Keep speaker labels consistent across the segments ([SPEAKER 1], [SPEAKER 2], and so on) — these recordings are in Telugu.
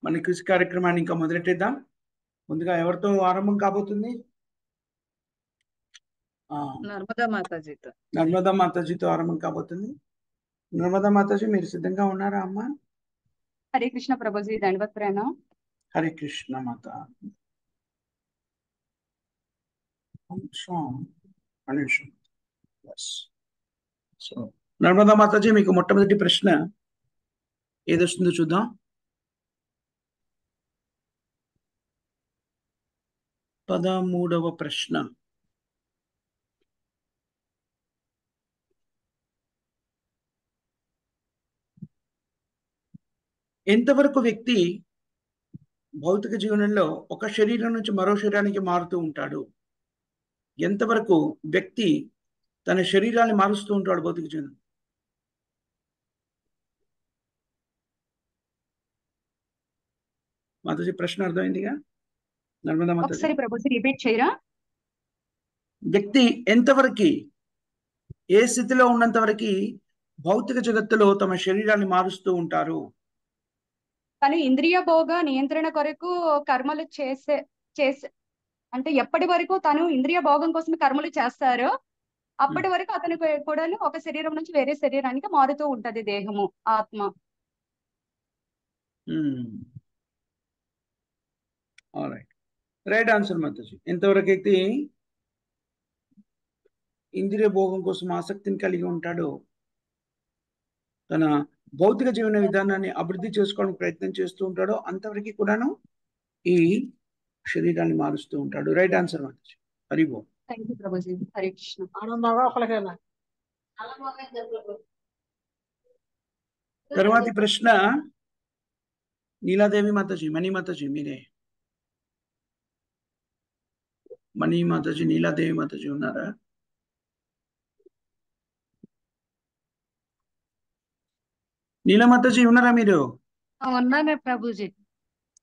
[SPEAKER 1] మన క్విజ్ కార్యక్రమాన్ని ఇంకా మొదలెట్టేద్దాం. ముందుగా ఎవరితో ఆరంభం కాబోతుంది?
[SPEAKER 2] నర్మదా మాతాజీతో.
[SPEAKER 1] నర్మదా మాతాజీతో ఆరంభం కాబోతుంది. నర్మదా మాతాజీ, మీరు సిద్ధంగా ఉన్నారా అమ్మా?
[SPEAKER 2] హరే కృష్ణ ప్రభుజీ, దండవత్ ప్రణామం.
[SPEAKER 1] హరే కృష్ణ మాత. సో నర్మదా మాతాజీ, మీకు మొట్టమొదటి ప్రశ్న ఏదొస్తుందో చూద్దాం. పదమూడవ ప్రశ్న. ఎంతవరకు వ్యక్తి భౌతిక జీవనంలో ఒక శరీరం నుంచి మరో శరీరానికి మారుతూ ఉంటాడు? ఎంతవరకు వ్యక్తి తన శరీరాన్ని మారుస్తూ ఉంటాడు భౌతిక జీవనం? మాతాజీ, ప్రశ్న అర్థమైందిగా? నర్మదా మాతాజీ,
[SPEAKER 2] ఒకసారి ప్రభుజీ రిపీట్ చేయరా?
[SPEAKER 1] వ్యక్తి ఎంతవరకు, ఏ స్థితిలో ఉన్నంత వరకు భౌతిక జగత్తులో తమ శరీరాన్ని మారుస్తూ ఉంటారు?
[SPEAKER 2] తను ఇంద్రియ భోగ నియంత్రణ కొరకు కర్మలు చేసే అంటే ఎప్పటి వరకు తను ఇంద్రియ భోగం కోసం కర్మలు చేస్తారో అప్పటి వరకు అతను కూడా ఒక శరీరం నుంచి వేరే శరీరానికి మారుతూ ఉంటది దేహము, ఆత్మ.
[SPEAKER 1] Right answer Mataji. ఎంతవరకు అయితే ఇంద్రియ భోగం కోసం ఆసక్తిని కలిగి ఉంటాడో, తన భౌతిక జీవన విధానాన్ని అభివృద్ధి చేసుకోవడానికి ప్రయత్నం చేస్తూ ఉంటాడో అంతవరకు కూడాను ఈ శరీరాన్ని మారుస్తూ ఉంటాడు. Right answer Mataji. హరిబో.
[SPEAKER 2] Thank you Prabhuji. Hare Krishna.
[SPEAKER 1] తర్వాతి ప్రశ్న నీలాదేవి మాతాజీ, మణి మాతాజీ, మీరే. మణి మాతాజీ, నీలాదేవి మాతాజీ ఉన్నారా? నీలా మాతాజీ ఉన్నారా మీరు?
[SPEAKER 2] ఉన్నానే ప్రభుజీ.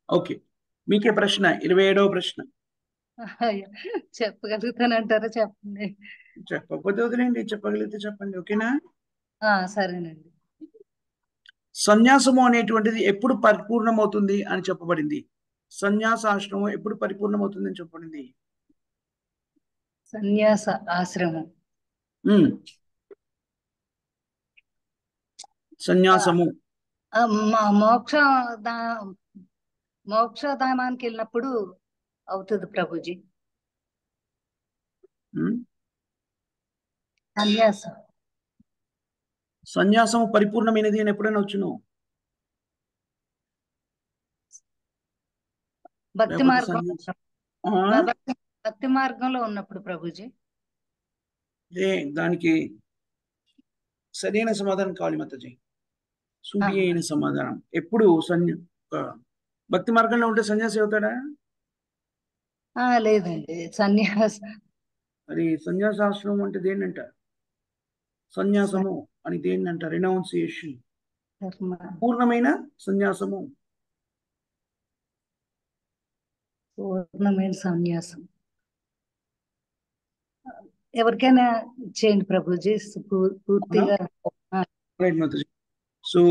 [SPEAKER 1] ఓకే, మీకే ప్రశ్న, 27వ ప్రశ్న.
[SPEAKER 2] చెప్పగలుగుతానంటారా? చెప్పండి.
[SPEAKER 1] చెప్పకపోతే వదిలేండి, చెప్పగలిగితే చెప్పండి. ఓకేనా?
[SPEAKER 2] సరేనండి.
[SPEAKER 1] సన్యాసము అనేటువంటిది ఎప్పుడు పరిపూర్ణమవుతుంది అని చెప్పబడింది? సన్యాసాశ్రమం ఎప్పుడు పరిపూర్ణమవుతుంది అని చెప్పబడింది?
[SPEAKER 2] సన్యాస ఆశ్రమం,
[SPEAKER 1] సన్యాసము
[SPEAKER 2] మోక్షధామానికి వెళ్ళినప్పుడు అవుతుంది ప్రభుజీ.
[SPEAKER 1] సన్యాసము పరిపూర్ణమైనది అని ఎప్పుడైనా వచ్చును?
[SPEAKER 2] భక్తి మార్గంలో ఉన్నప్పుడు ప్రభుజీ.
[SPEAKER 1] దానికి సరైన సమాధానం కావాలి మాతాజీ. సూటి అయిన సమాధానం. ఎప్పుడు భక్తి మార్గంలో ఉంటే సన్యాసి అవుతాడా?
[SPEAKER 2] లేదండి, సన్యాస.
[SPEAKER 1] మరి సన్యాసాశ్రమం అంటే దేన్నంట? సన్యాసము అని దేన్నంట? రెనౌన్సియేషన్, పూర్ణమైన సన్యాసము.
[SPEAKER 2] పూర్ణమైన సన్యాసం ఎవరికైనా చేయండి ప్రభుజీ, పూర్తిగా.
[SPEAKER 1] సో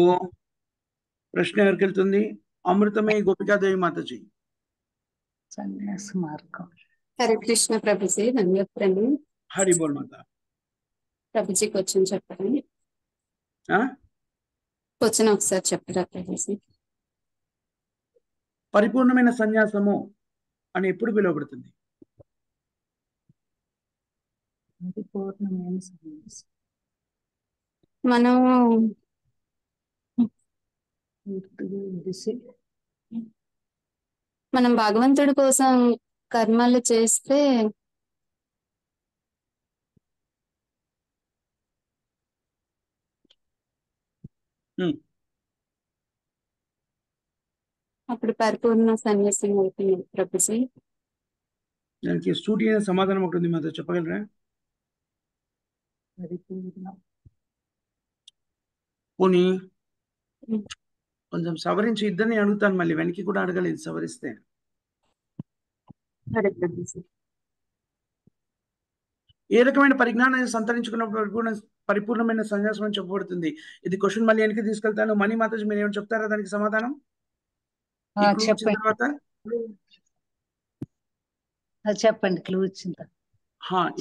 [SPEAKER 1] ప్రశ్న ఎవరికి వెళ్తుంది? అమృతమయ గోపికాదేవి మాతాజీ.
[SPEAKER 2] సన్యాస మార్గం.
[SPEAKER 3] హరే కృష్ణ ప్రభుజీ, ధన్యవాదాలు.
[SPEAKER 1] హరి బోల్ మాత.
[SPEAKER 3] ప్రభుజీ క్వశ్చన్ చెప్పండి. క్వశ్చన్ ఒకసారి చెప్పరా ప్రభుజీ?
[SPEAKER 1] పరిపూర్ణమైన సన్యాసము అని ఎప్పుడు పిలువబడుతుంది?
[SPEAKER 2] పరిపూర్ణమైన సన్యాసం
[SPEAKER 3] మనం భగవంతుడి కోసం కర్మలు చేస్తే అప్పుడు పరిపూర్ణ సన్యాసం అవుతుంది ప్రభుజీ.
[SPEAKER 1] దానికి సూటి అయిన సమాధానం ఉంటుంది మాతో చెప్పగలరా? పోనీ కొంచెం సవరించి ఇద్దరిని అడుగుతాను, మళ్ళీ వెనక్కి కూడా అడగలేదు సవరిస్తే. ఏ రకమైన పరిజ్ఞానాన్ని సంతరించుకున్న పరిపూర్ణమైన సన్యాసం అని చెప్పబడుతుంది? ఇది క్వశ్చన్ మళ్ళీ వెనక్కి తీసుకెళ్తాను. మణి మాతాజీ, మీరు ఏమైనా చెప్తారా దానికి సమాధానం? ఈ క్లూ ఇచ్చిన
[SPEAKER 4] చెప్పండి
[SPEAKER 1] తర్వాత
[SPEAKER 4] చెప్పండి క్లూ ఇచ్చిన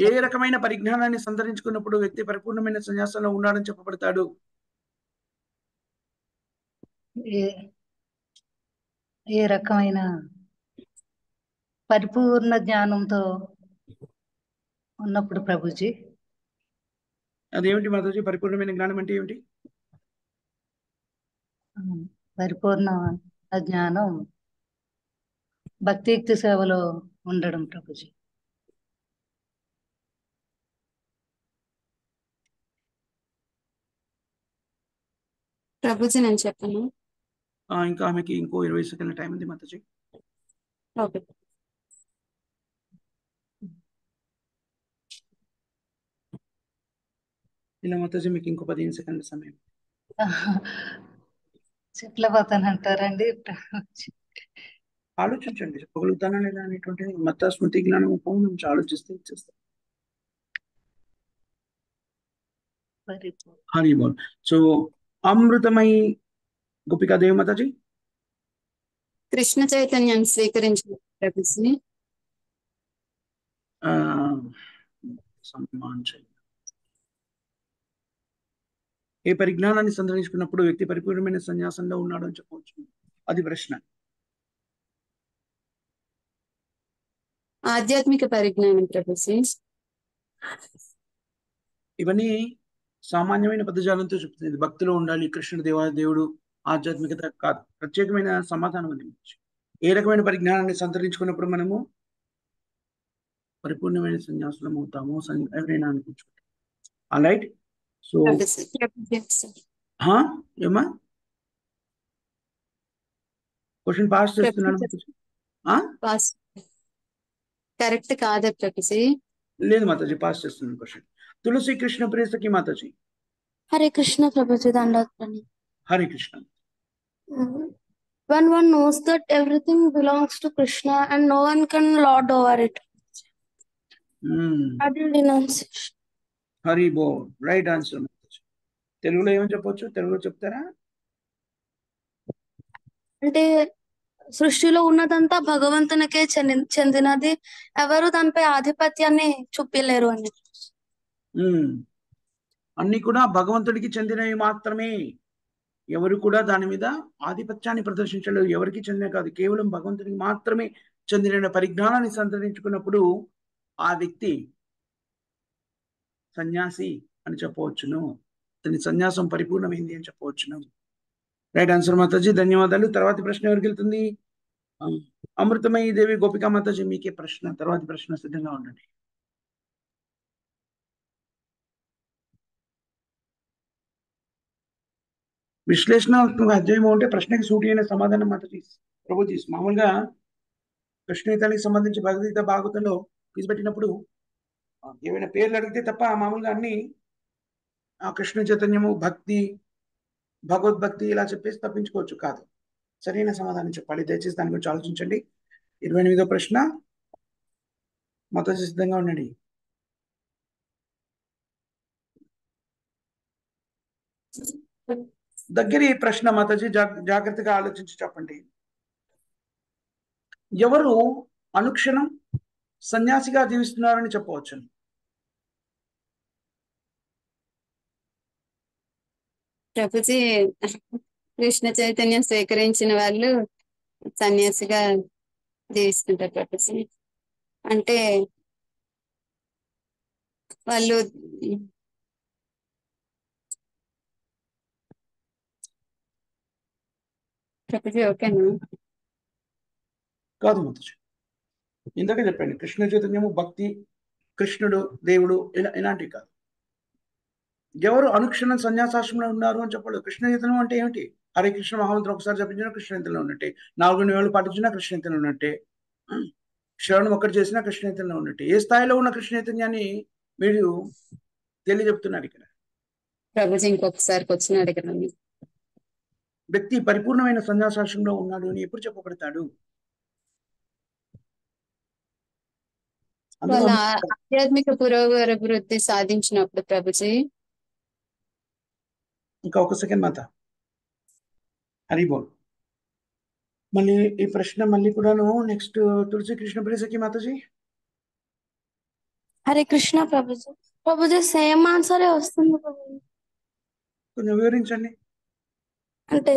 [SPEAKER 1] ఏ రకమైన పరిజ్ఞానాన్ని సంతరించుకున్నప్పుడు వ్యక్తి పరిపూర్ణమైన సన్యాసంలో ఉన్నాడని చెప్పబడతాడు?
[SPEAKER 4] ఏ ఏ రకమైన పరిపూర్ణ జ్ఞానంతో ఉన్నప్పుడు ప్రభుజీ?
[SPEAKER 1] అదేమిటి మాతాజీ? పరిపూర్ణమైన జ్ఞానం అంటే ఏమిటి?
[SPEAKER 4] పరిపూర్ణ జ్ఞానం భక్తియుక్తి సేవలో ఉండడం ప్రభుజీ.
[SPEAKER 3] ప్రభుజీ నేను చెప్పాను.
[SPEAKER 1] ఇంకా ఆమెకి ఇంకో 20 సెకండ్ల టైం ఉంది మాతాజీ.
[SPEAKER 3] ఓకే.
[SPEAKER 1] ఇలా మాతాజీ మీకు ఇంకో 15 సెకండ్ల సమయం.
[SPEAKER 4] చెప్పలేకపోతానంటారండి.
[SPEAKER 1] ఆలోచించండి, చెప్పగలుగుతానా లేదా అనేటువంటి మత స్మృతి జ్ఞానం నుంచి ఆలోచిస్తే ఇచ్చేస్తాం. హరి బోల్. సో అమృతమై గోపికాదేవి మాతాజీ
[SPEAKER 3] కృష్ణ చైతన్యాన్ని స్వీకరించిన ప్రభుజీ.
[SPEAKER 1] ఏ పరిజ్ఞానాన్ని సంతరించుకున్నప్పుడు వ్యక్తి పరిపూర్ణమైన సన్యాసంలో ఉన్నాడు అని చెప్పవచ్చు? అది ప్రశ్న.
[SPEAKER 3] ఆధ్యాత్మిక పరిజ్ఞానం ప్రభుజీ.
[SPEAKER 1] ఇవన్నీ సామాన్యమైన పదజాలంతో చెప్తుంది. భక్తిలో ఉండాలి, కృష్ణుడు దేవుడు, ఆధ్యాత్మికత కాదు. ప్రత్యేకమైన సమాధానం ఉంది. ఏ రకమైన పరిజ్ఞానాన్ని సంతరించుకున్నప్పుడు మనము పరిపూర్ణమైన సన్యాసులం అవుతాము ఎవరైనా అనిపించుకుంటాం. ఆల్రైట్. సో ఏమా క్వశ్చన్ పాస్ చేస్తున్నాను.
[SPEAKER 3] కరెక్ట్ కాదా ప్రభుజీ?
[SPEAKER 1] లేదు మాతాజీ, పాస్ చేస్తున్నాను క్వశ్చన్. తులసి కృష్ణ ప్రియసకి మాతాజీ.
[SPEAKER 5] హరే కృష్ణ ప్రభుజీ, దండోత్పన్ని.
[SPEAKER 1] Hare Krishna.
[SPEAKER 5] When one knows that everything belongs to Krishna and no one can lord over it. Utter renunciation.
[SPEAKER 1] Hari బోల్. Right answer. తెలుగులో ఏమని చెప్పొచ్చు? తెలుగులో చెప్తారా?
[SPEAKER 5] అంటే సృష్టిలో ఉన్నదంతా భగవంతునికే చెందినది, ఎవరు దానిపై ఆధిపత్యాన్ని చూపలేరు అని.
[SPEAKER 1] అన్ని కూడా భగవంతుడికి చెందినవి మాత్రమే. ఎవరు కూడా దాని మీద ఆధిపత్యాన్ని ప్రదర్శించలేదు. ఎవరికి చెందిన కాదు, కేవలం భగవంతుడికి మాత్రమే చెందిన పరిజ్ఞానాన్ని సంతరించుకున్నప్పుడు ఆ వ్యక్తి సన్యాసి అని చెప్పవచ్చును. అతని సన్యాసం పరిపూర్ణమైంది అని చెప్పవచ్చును. రైట్ ఆన్సర్ మాతాజీ, ధన్యవాదాలు. తర్వాతి ప్రశ్న ఎవరికి వెళ్తుంది? అమృతమయి దేవి గోపికా మాతాజీ, మీకే ప్రశ్న. తర్వాతి ప్రశ్న సిద్ధంగా ఉండండి. విశ్లేషణాత్మక అధ్యాయం అంటే ప్రశ్నకి సూటి అయిన సమాధానం మాతాజీ ప్రభుజీ. మామూలుగా కృష్ణగీతానికి సంబంధించి భగవద్గీత భాగవతంలో తీసుపెట్టినప్పుడు ఏమైనా పేర్లు అడిగితే తప్ప మామూలుగా అన్ని కృష్ణ చైతన్యము, భక్తి, భగవద్భక్తి ఇలా చెప్పేసి తప్పించుకోవచ్చు. కాదు, సరైన సమాధానం చెప్పాలి. దయచేసి దాని గురించి ఆలోచించండి. 28వ ప్రశ్న. మాతాజీ సిద్ధంగా ఉండండి. దగ్గర ఈ ప్రశ్న మాతాజీ, జాగ్రత్తగా ఆలోచించి చెప్పండి. ఎవరు అనుక్షణం సన్యాసిగా జీవిస్తున్నారని చెప్పవచ్చు?
[SPEAKER 3] ప్రభుజీ, కృష్ణ చైతన్యం స్వీకరించిన వాళ్ళు సన్యాసిగా జీవిస్తుంటారు ప్రభుజీ. అంటే వాళ్ళు ప్రభుజీ ఓకేనా?
[SPEAKER 1] కాదు మాతాజీ, ఇందాక చెప్పండి కృష్ణ చైతన్యము, భక్తి, కృష్ణుడు దేవుడు ఇలాంటివి కాదు. ఎవరు అనుక్షణం సన్యాసాశ్రమంలో ఉన్నారు అని చెప్పలేదు. కృష్ణ చైతన్యం అంటే ఏమిటి? హరే కృష్ణ మహామంత్రం ఒకసారి జపించినా కృష్ణ చైతన్యంలో ఉన్నట్టే, 4 వేలు పాటించినా కృష్ణ చైతన్యంలో ఉన్నట్టే, శ్రవణం ఒక్కటి చేసినా కృష్ణ చైతన్యంలో ఉన్నట్టే. ఏ స్థాయిలో ఉన్న కృష్ణ చైతన్యాన్ని మీరు తెలియజెప్తున్నారు ఇక్కడ?
[SPEAKER 3] ప్రభుజీ ఇంకొకసారి క్వశ్చన్ అడగండి.
[SPEAKER 1] వ్యక్తి పరిపూర్ణమైన సన్యాసాశ్రమంలో ఉన్నాడు అని ఎప్పుడు చెప్పబడతాడు?
[SPEAKER 3] వాళ్ళ ఆధ్యాత్మిక పురోగతి సాధించినప్పుడు ప్రభుజీ.
[SPEAKER 1] ఇంకా 1 సెకండ్ మాత. హరి బోల్. మళ్ళీ ఈ ప్రశ్న మళ్ళీ కూడాను నెక్స్ట్ తులసి కృష్ణ ప్రియసఖి మాతాజీ.
[SPEAKER 5] హరే కృష్ణ ప్రభుజీ. ప్రభుజీ సేమ్ ఆన్సరే వస్తుంది ప్రభుజీ.
[SPEAKER 1] కొంచెం వివరించండి.
[SPEAKER 5] అంటే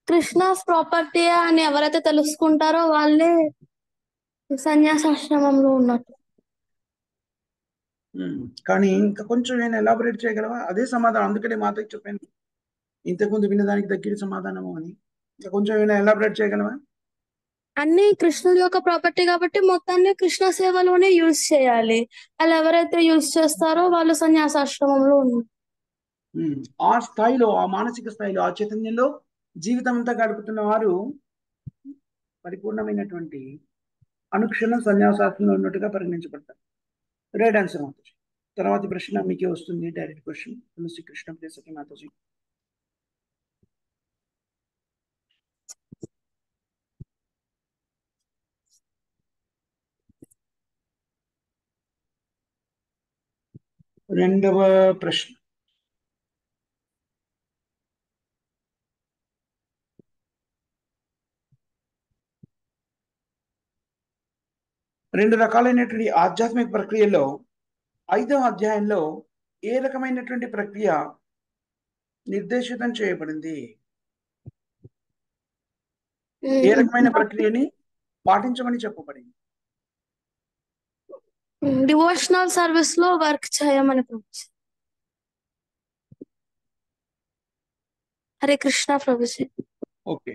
[SPEAKER 5] కృష్ణాస్ ప్రాపర్టీ అని ఎవరైతే తెలుసుకుంటారో వాళ్ళే సన్యాసాశ్రమంలో ఉన్నట్టు.
[SPEAKER 1] కానీ ఇంకా కొంచెం నేను ఎలాబొరేట్ చేయగలవా? అదే సమాధానం, అందుకనే మాతకి చెప్పాను ఇంతకుముందు వినదానికి దగ్గర సమాధానము అని. ఇంకా కొంచెం ఏమైనా ఎలాబొరేట్ చేయగలవా?
[SPEAKER 5] అన్ని కృష్ణుడి యొక్క ప్రాపర్టీ కాబట్టి మొత్తాన్ని కృష్ణ సేవలోనే యూజ్ చేయాలి. అలా ఎవరైతే యూజ్ చేస్తారో వాళ్ళు సన్యాసాశ్రమంలో ఉన్నారు.
[SPEAKER 1] ఆ స్థాయిలో, ఆ మానసిక స్థాయిలో, ఆ చైతన్యంలో జీవితం అంతా గడుపుతున్న వారు పరిపూర్ణమైనటువంటి అనుక్షణం సన్యాసాశ్రమంలో ఉన్నట్టుగా పరిగణించబడతారు. Right answer Mataji. తర్వాతి ప్రశ్న మీకే వస్తుంది, డైరెక్ట్ క్వశ్చన్. తులసి కృష్ణ ప్రియసఖి మాతాజీ. రెండవ ప్రశ్న. రెండు రకాలైనటువంటి ఆధ్యాత్మిక ప్రక్రియలో 5వ అధ్యాయంలో ఏ రకమైనటువంటి ప్రక్రియ నిర్దేశితం చేయబడింది? ఏ రకమైన ప్రక్రియని పాటించమని చెప్పబడింది?
[SPEAKER 5] డివోషనల్ సర్వీస్ లో వర్క్ చేయమని Prabhuji. Hare Krishna Prabhuji.
[SPEAKER 1] Okay,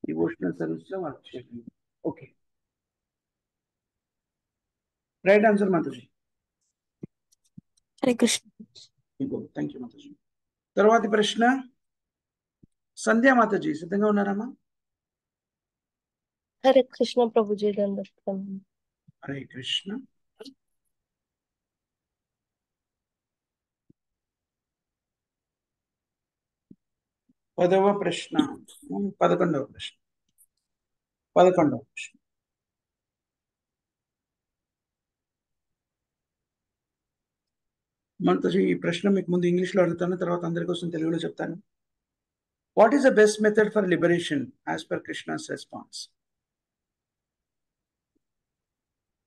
[SPEAKER 1] devotional service లో వర్క్ చేయండి. Okay, right answer Mataji.
[SPEAKER 5] Hare Krishna.
[SPEAKER 1] Thank you Mataji. తర్వాతి ప్రశ్న సంధ్యా మాతాజీ సిద్ధంగా ఉన్నారమ్మా?
[SPEAKER 6] హరే కృష్ణ ప్రభుజీ. దండకం.
[SPEAKER 1] హరే కృష్ణ. పదవ ప్రశ్న, 11వ ప్రశ్న. 11వ ప్రశ్న. మాతాజీ ఈ ప్రశ్న మీకు ముందు ఇంగ్లీష్లో అడుగుతాను, తర్వాత అందరి కోసం తెలుగులో చెప్తాను. What is the best method for liberation as per Krishna's response?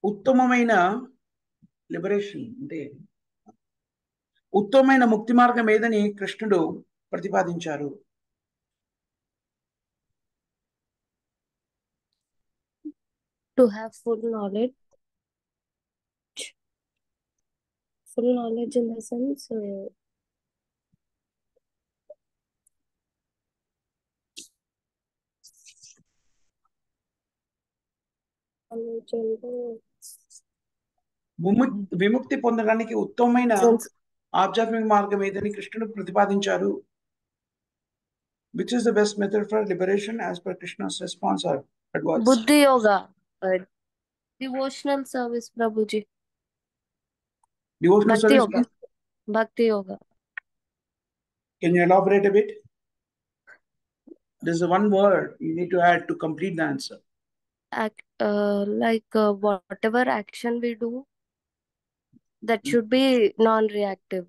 [SPEAKER 1] ఉత్తమమైన లిబరేషన్ అంటే ఉత్తమమైన ముక్తి మార్గం ఏదని కృష్ణుడు ప్రతిపాదించారు?
[SPEAKER 6] To have full knowledge in the sense
[SPEAKER 1] విముక్తి పొందడానికి ఉత్తమమైన ఆధ్యాత్మిక మార్గం ఏదని కృష్ణుడు ప్రతిపాదించారు? Which is the best method for liberation as per Krishna's response or advice?
[SPEAKER 6] బుద్ధి yoga, devotional service Prabhuji.
[SPEAKER 1] Devotional
[SPEAKER 6] భక్తి
[SPEAKER 1] service
[SPEAKER 6] యోగా.
[SPEAKER 1] means?
[SPEAKER 6] భక్తి yoga.
[SPEAKER 1] Can you elaborate a bit? There's one word you need to add to complete the answer.
[SPEAKER 6] Like whatever action we do, that should be non-reactive.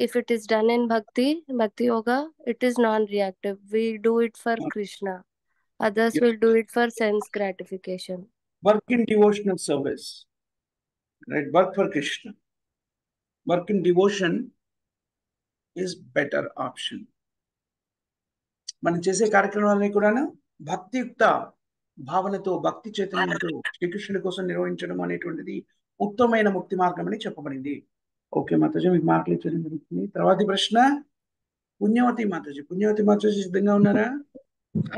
[SPEAKER 6] If it is done in bhakti yoga, it is non-reactive. We do it for Krishna. Others
[SPEAKER 1] Yes.
[SPEAKER 6] will do it for sense gratification.
[SPEAKER 1] Work in devotional service, right? Work for Krishna. Work in devotion is better option. మనం చేసే కార్యక్రమాలన్నీ కూడా భక్తియుక్త భావనతో, భక్తి చైతన్యంతో శ్రీకృష్ణుడి కోసం నిర్వహించడం అనేటువంటిది ఉత్తమమైన ముక్తి మార్గం అని చెప్పబడింది. ఓకే మాతాజీ, మీకు మార్కులు ఇచ్చడం జరుగుతుంది. తర్వాతి ప్రశ్న పుణ్యవతి మాతాజీ. పుణ్యవతి మాతాజీ సిద్ధంగా ఉన్నారా?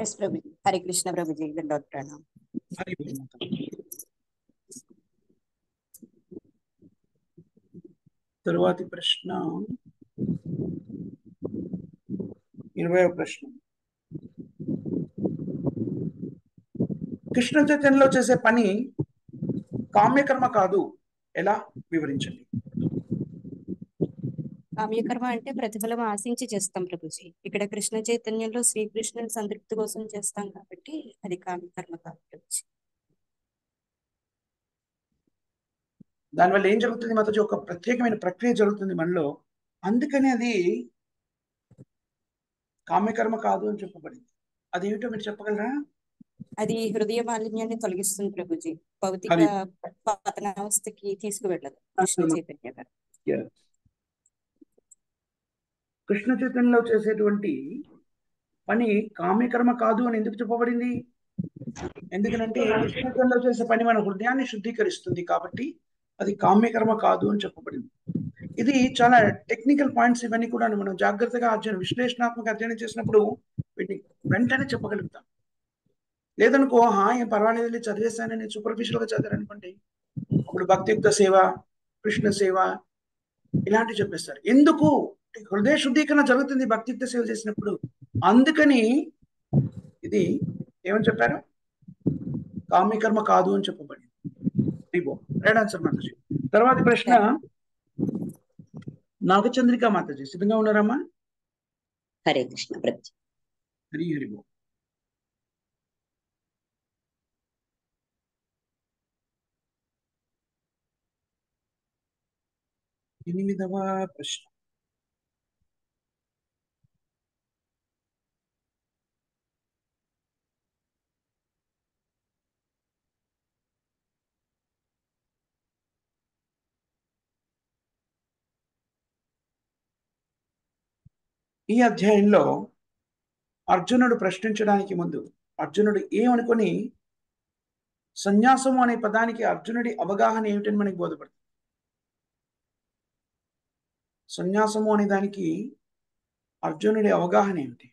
[SPEAKER 3] ఎస్ ప్రభుజీ. హరే కృష్ణ ప్రభుజీ. దండోత్ప్రణామం.
[SPEAKER 1] హరి ఓం మాతాజీ. తర్వాతి ప్రశ్న 20వ ప్రశ్న. కృష్ణ చైతన్యంలో చేసే పని కామ్యకర్మ కాదు, ఎలా? వివరించండి.
[SPEAKER 3] కామ్యకర్మ అంటే ప్రతిఫలం ఆశించి చేస్తాం ప్రభుజీ. ఇక్కడ కృష్ణ చైతన్యంలో శ్రీకృష్ణుని సంతృప్తి కోసం చేస్తాం కాబట్టి అది కామ్యకర్మ కాదు ప్రభుజీ.
[SPEAKER 1] దానివల్ల ఏం జరుగుతుంది మాతాజీ? ఒక ప్రత్యేకమైన ప్రక్రియ జరుగుతుంది మనలో, అందుకని అది కామ్యకర్మ కాదు అని చెప్పబడింది. అదేమిటో మీరు చెప్పగలరా?
[SPEAKER 3] అది హృదయ మాలిన్యాన్ని తొలగిస్తుంది ప్రభుజీ. భౌతిక
[SPEAKER 1] అది
[SPEAKER 3] పతనావస్థకి తీసుకువెళ్ళదు కృష్ణ చైతన్య గారు.
[SPEAKER 1] Yes. కృష్ణ చైతన్యంలో చేసేటువంటి పని కామ్యకర్మ కాదు అని ఎందుకు చెప్పబడింది? ఎందుకంటే కృష్ణ చైతన్యంలో చేసే పని మన హృదయాన్ని శుద్ధీకరిస్తుంది కాబట్టి అది కామ్యకర్మ కాదు అని చెప్పబడింది. ఇది చాలా టెక్నికల్ పాయింట్స్. ఇవన్నీ కూడా మనం జాగ్రత్తగా విశ్లేషణాత్మక అధ్యయనం చేసినప్పుడు వీటిని వెంటనే చెప్పగలుగుతాం. లేదనుకో ఏం పర్వాలేదు చదివేశానని సూపర్ఫిషియల్ గా చదివారనుకోండి, అప్పుడు భక్తియుక్త సేవ, కృష్ణ సేవ ఇలాంటివి చెప్పేస్తారు. ఎందుకు? హృదయ శుద్ధీకరణ జరుగుతుంది భక్తియుక్త సేవ చేసినప్పుడు. అందుకని ఇది ఏమని చెప్పారు? కామ్యకర్మ కాదు అని చెప్పబడింది. Right answer Mataji. తర్వాతి ప్రశ్న నాగచంద్రిక మాతాజీ, సిద్ధంగా ఉన్నారమ్మా?
[SPEAKER 7] హరే కృష్ణ ప్రభుజీ.
[SPEAKER 1] హరి హరి బో. ఎనిమిదవ ప్రశ్న. ఈ అధ్యాయంలో అర్జునుడు ప్రశ్నించడానికి ముందు అర్జునుడు ఏమనుకొని సన్యాసము అనే పదానికి అర్జునుడి అవగాహన ఏమిటని మనకి బోధపడుతుంది. సన్యాసము అనే దానికి అర్జునుడి అవగాహన ఏమిటి?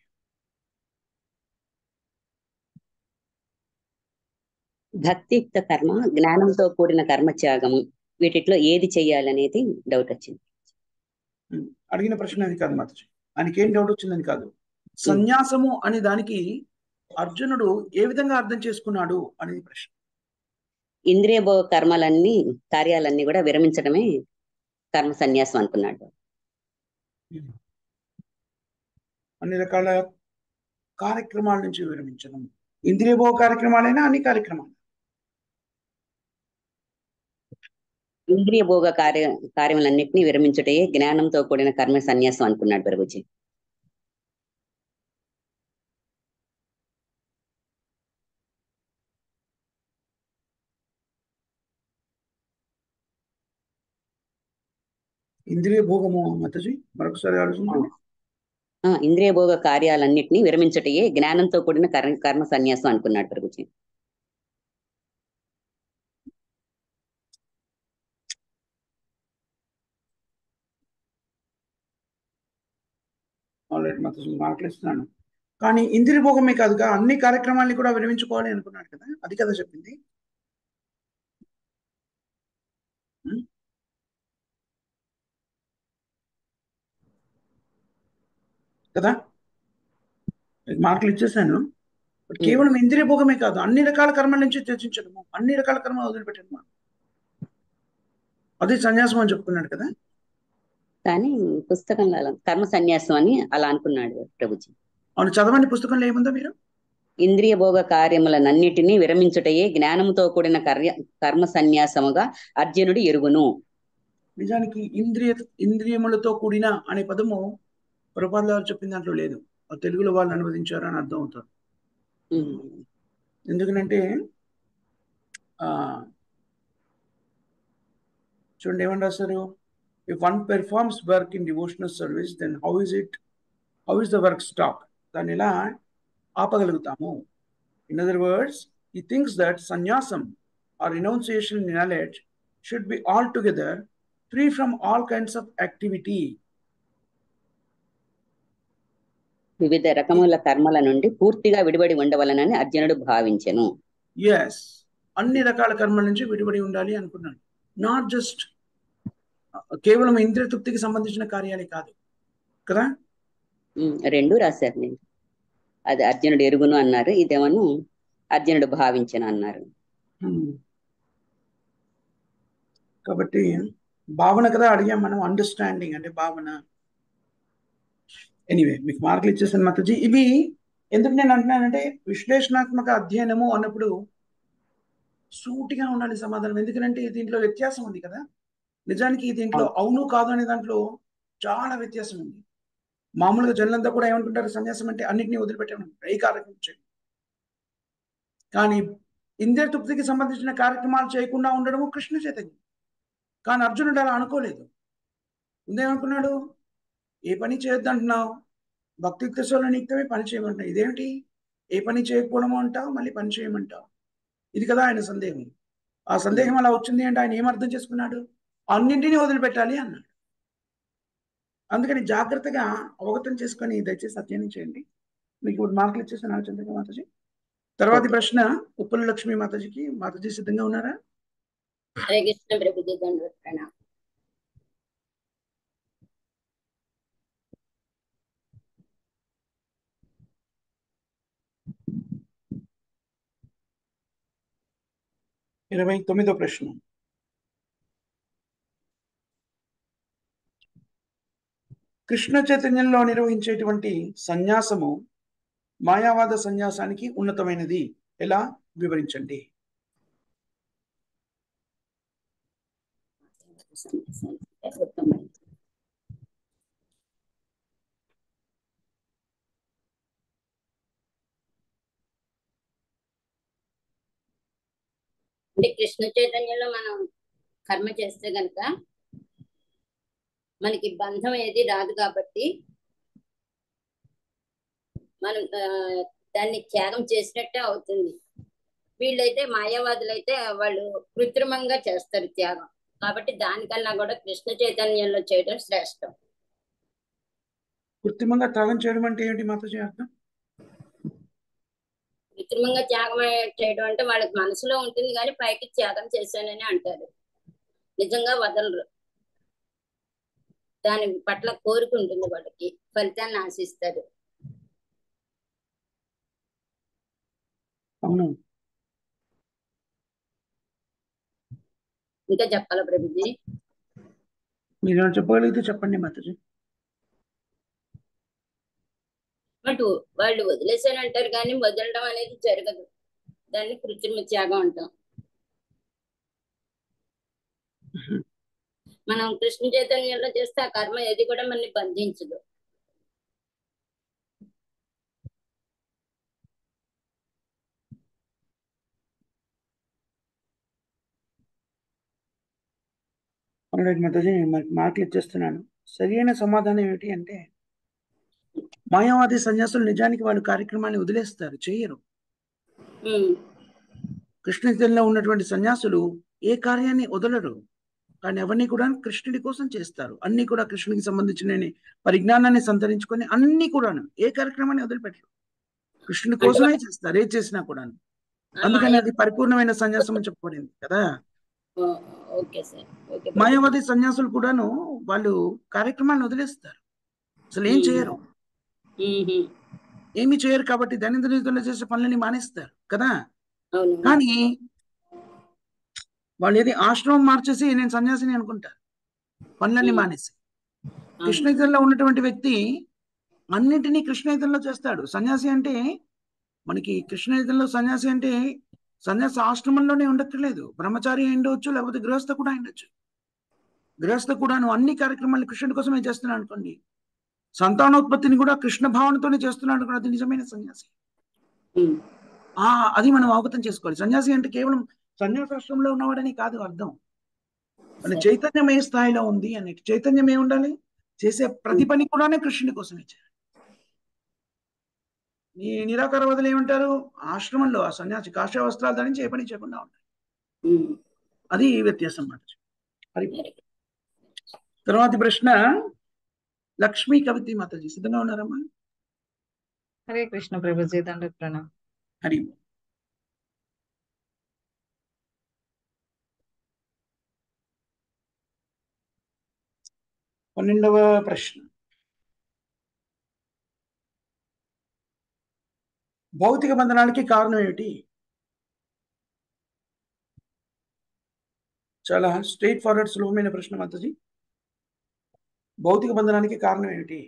[SPEAKER 7] భక్తియుక్త కర్మ, జ్ఞానంతో కూడిన కర్మత్యాగము, వీటిలో ఏది చెయ్యాలనేది డౌట్ వచ్చింది.
[SPEAKER 1] అడిగిన ప్రశ్న అది కాదు మాతాజీ. ఆయనకి ఏం డౌట్ వచ్చిందని కాదు. సన్యాసము అనే దానికి అర్జునుడు ఏ విధంగా అర్థం చేసుకున్నాడు అనేది ప్రశ్న.
[SPEAKER 7] ఇంద్రియ భోగ కర్మలన్నీ, కార్యాలన్నీ కూడా విరమించడమే కర్మ సన్యాసం అనుకున్నాడు.
[SPEAKER 1] అన్ని రకాల కార్యక్రమాల నుంచి విరమించడం. ఇంద్రియ భోగ కార్యక్రమాలైనా అన్ని కార్యక్రమాలు.
[SPEAKER 7] ఇంద్రియ భోగ కార్యములన్నింటినీ విరమించుటే జ్ఞానంతో కూడిన కర్మ సన్యాసం అనుకున్నాడు ప్రభుజీ.
[SPEAKER 1] ఇంద్రియ భోగము మాతాజీ మరొకసారి ఆలోచించండి.
[SPEAKER 7] ఇంద్రియ భోగ కార్యాలన్నింటినీ విరమించుటే జ్ఞానంతో కూడిన కర్మ సన్యాసం అనుకున్నాడు ప్రభుజీ.
[SPEAKER 1] ఆల్రెడీ మాతాజీ మాట్లాడిస్తున్నాను. కానీ ఇంద్రియ భోగమే కాదుగా అన్ని కార్యక్రమాలని కూడా విరమించుకోవాలి అనుకున్నాడు కదా, అది కదా చెప్పింది. కదా, మార్కులు ఇచ్చేసాను. కేవలం ఇంద్రియ భోగమే కాదు, అన్ని రకాల కర్మల నుంచి త్యజించడము, అన్ని రకాల కర్మ వదిలిపెట్టడము, అది సన్యాసం అని చెప్పుకున్నాడు కదా.
[SPEAKER 7] కానీ పుస్తకంలో కర్మ సన్యాసం అని అలా అనుకున్నాడు ప్రభుజీ.
[SPEAKER 1] అవును, చదవండి పుస్తకంలో ఏముందో మీరు.
[SPEAKER 7] ఇంద్రియ భోగ కార్యములనన్నిటినీ విరమించుటయే జ్ఞానంతో కూడిన కర్మ సన్యాసముగా అర్జునుడు ఎరుగును.
[SPEAKER 1] నిజానికి ఇంద్రియములతో కూడిన అనే పదము ప్రభుపాదుల వారు చెప్పిన దాంట్లో లేదు. తెలుగులో వాళ్ళు అనువదించారు అని అర్థం అవుతుంది. ఎందుకంటే చూడండి ఏమని రాస్తారు. If one performs work in devotional service then how is the work stop? దాన్ని ఎలా ఆపగలుగుతాము? In other words, he thinks that sannyasam or renunciation in knowledge should be altogether free from all kinds of activity.
[SPEAKER 7] వివిధ రకముల కర్మల నుండి పూర్తిగా విడిబడి ఉండవలనని అర్జునుడు భావించెను.
[SPEAKER 1] ఎస్, అన్ని రకాల కర్మల నుంచి విడిబడి ఉండాలి అనుకున్నాడు. నాట్ జస్ట్ కేవలం ఇంద్రియ తృప్తికి సంబంధించిన కార్యాలే కాదు కదా.
[SPEAKER 7] రెండు రాశారు. నేను అది అర్జునుడు ఎరుగును అన్నారు, ఇదేమను అర్జునుడు భావించను అన్నారు.
[SPEAKER 1] కాబట్టి భావన కదా అడిగాం మనం. అండర్స్టాండింగ్ అంటే భావన. ఎనీవే మీకు మార్కులు ఇచ్చేసాను మాతాజీ. ఇవి ఎందుకు నేను అంటున్నానంటే విశ్లేషణాత్మక అధ్యయనము అన్నప్పుడు సూటిగా ఉండాలి సమాధానం. ఎందుకంటే దీంట్లో వ్యత్యాసం ఉంది కదా. నిజానికి దీంట్లో అవును కాదు అనే దాంట్లో చాలా వ్యత్యాసం ఉంది. మామూలుగా జనులంతా కూడా ఏమనుకుంటారు, సన్యాసం అంటే అన్నింటినీ వదిలిపెట్టేమంటారు, ఏ కార్యక్రమం చేయండి. కానీ ఇంద్రియ తృప్తికి సంబంధించిన కార్యక్రమాలు చేయకుండా ఉండడము కృష్ణ చైతన్యం. కానీ అర్జునుడు అలా అనుకోలేదు. ముందేమనుకున్నాడు, ఏ పని చేయొద్దంటున్నావు, భక్తియుక్త సేవలో నిత్యమే పని చేయమంటావు, ఇదేమిటి ఏ పని చేయకపోవడము అంటావు, మళ్ళీ పని చేయమంటావు. ఇది కదా ఆయన సందేహం. ఆ సందేహం అలా వచ్చింది అంటే ఆయన ఏం అర్థం చేసుకున్నాడు, అన్నింటినీ వదిలిపెట్టాలి అన్నాడు. అందుకని జాగ్రత్తగా అవగతం చేసుకొని దయచేసి అధ్యయనం చేయండి. మీకు ఇప్పుడు మార్కులు ఇచ్చేసాను చంద్రిక మాతాజీ. తర్వాతి ప్రశ్న ఉప్పల లక్ష్మి మాతాజీకి. మాతాజీ సిద్ధంగా ఉన్నారా?
[SPEAKER 8] హరే కృష్ణ ప్రభుజీ, దండవత్ ప్రణామం.
[SPEAKER 1] ఇరవై 29వ ప్రశ్న. కృష్ణ చైతన్యంలో నిర్వహించేటువంటి సన్యాసము మాయావాద సన్యాసానికి ఉన్నతమైనది, ఎలా వివరించండి.
[SPEAKER 8] అంటే కృష్ణ చైతన్యంలో మనం కర్మ చేస్తే గనక మనకి బంధం ఏది రాదు కాబట్టి మనం దాన్ని త్యాగం చేసినట్టే అవుతుంది. వీళ్ళైతే మాయావాదులు అయితే వాళ్ళు కృత్రిమంగా చేస్తారు త్యాగం, కాబట్టి దానికన్నా కూడా కృష్ణ చైతన్యంలో చేయడం శ్రేష్టం.
[SPEAKER 1] కృత్రిమంగా త్యాగం చేయడం అంటే ఏంటి మాతాజీ అర్థం?
[SPEAKER 8] కృత్రిమంగా త్యాగం చేయడం అంటే వాళ్ళకి మనసులో ఉంటుంది కానీ పైకి త్యాగం చేశానని అంటారు, నిజంగా వదలరు. దాని పట్ల కోరిక ఉంటుంది వాళ్ళకి, ఫలితాన్ని ఆశిస్తారు.
[SPEAKER 1] అవును.
[SPEAKER 8] ఇంకా చెప్పాలా ప్రభుజీ?
[SPEAKER 1] మీరు చెప్పగలిగితే చెప్పండి మాతాజీ.
[SPEAKER 8] అటు వాళ్ళు వదిలేసానంటారు కానీ వదలడం అనేది జరగదు, దాన్ని కృత్రిమ త్యాగం అంటాం. మనం కృష్ణ చైతన్యంలో చేస్తే ఆ కర్మ ఏది కూడా మనని బంధించదు.
[SPEAKER 1] మాతాజీ మార్కులు ఇచ్చేస్తున్నాను. సరైన సమాధానం ఏమిటి అంటే, మాయావాది సన్యాసులు నిజానికి వాళ్ళు కార్యక్రమాన్ని వదిలేస్తారు, చేయరు. కృష్ణ చైతన్యంలో ఉన్నటువంటి సన్యాసులు ఏ కార్యాన్ని వదలరు, కానీ అవన్నీ కూడా కృష్ణుడి కోసం చేస్తారు. అన్ని కూడా కృష్ణుడికి సంబంధించిన పరిజ్ఞానాన్ని సంతరించుకొని అన్ని కూడాను ఏ కార్యక్రమాన్ని వదిలిపెట్టరు, కృష్ణుడి కోసమే చేస్తారు ఏ చేసినా కూడా. అందుకని అది పరిపూర్ణమైన సన్యాసం అని చెప్పబడింది కదా. మాయావాది సన్యాసులు కూడాను వాళ్ళు కార్యక్రమాన్ని వదిలేస్తారు, అసలు ఏం చేయరు, ఏమి చేయరు. కాబట్టి దైనందిన జీవితంలో చేసే పనులని మానేస్తారు కదా. కానీ వాళ్ళు ఏది ఆశ్రమం మార్చేసి నేను సన్యాసిని అనుకుంటారు, పనులన్నీ మానేసి. కృష్ణయుతంలో ఉన్నటువంటి వ్యక్తి అన్నింటినీ కృష్ణయుతంలో చేస్తాడు. సన్యాసి అంటే మనకి కృష్ణయుతంలో సన్యాసి అంటే సన్యాస ఆశ్రమంలోనే ఉండక్కర్లేదు, బ్రహ్మచారి ఉండవచ్చు, లేకపోతే గృహస్థ కూడా ఉండొచ్చు. గృహస్థ కూడా నువ్వు అన్ని కార్యక్రమాలు కృష్ణుడి కోసమే చేస్తున్నాను అనుకోండి, సంతానోత్పత్తిని కూడా కృష్ణ భావనతోనే చేస్తున్నాడు అనుకోండి, అది నిజమైన సన్యాసి. అది మనం అవగతం చేసుకోవాలి. సన్యాసి అంటే కేవలం సన్యాసాశ్రమంలో ఉన్నవాడని కాదు అర్థం, మన చైతన్యం ఏ స్థాయిలో ఉంది అని. చైతన్యం ఏ ఉండాలి, చేసే ప్రతి పని కూడా కృష్ణుడి కోసమే చేయాలి. ఈ నిరాకారవాదులు ఏమంటారు, ఆశ్రమంలో ఆ సన్యాసి కాషాయ వస్త్రాలు ధరించి ఏ పని చేయకుండా ఉంటారు. అది వ్యత్యాసం మాట. తర్వాతి ప్రశ్న లక్ష్మీ కవితి మాతాజీ సిద్ధంగా ఉన్నారమ్మా?
[SPEAKER 4] హరే కృష్ణ ప్రభుజీ, దండవత్ ప్రణామం.
[SPEAKER 1] హరి. 12వ ప్రశ్న. భౌతిక బంధనానికి కారణం ఏమిటి? చాలా స్ట్రైట్ ఫార్వర్డ్ సులభమైన ప్రశ్న మాతాజీ. భౌతిక బంధనానికి కారణం ఏమిటి?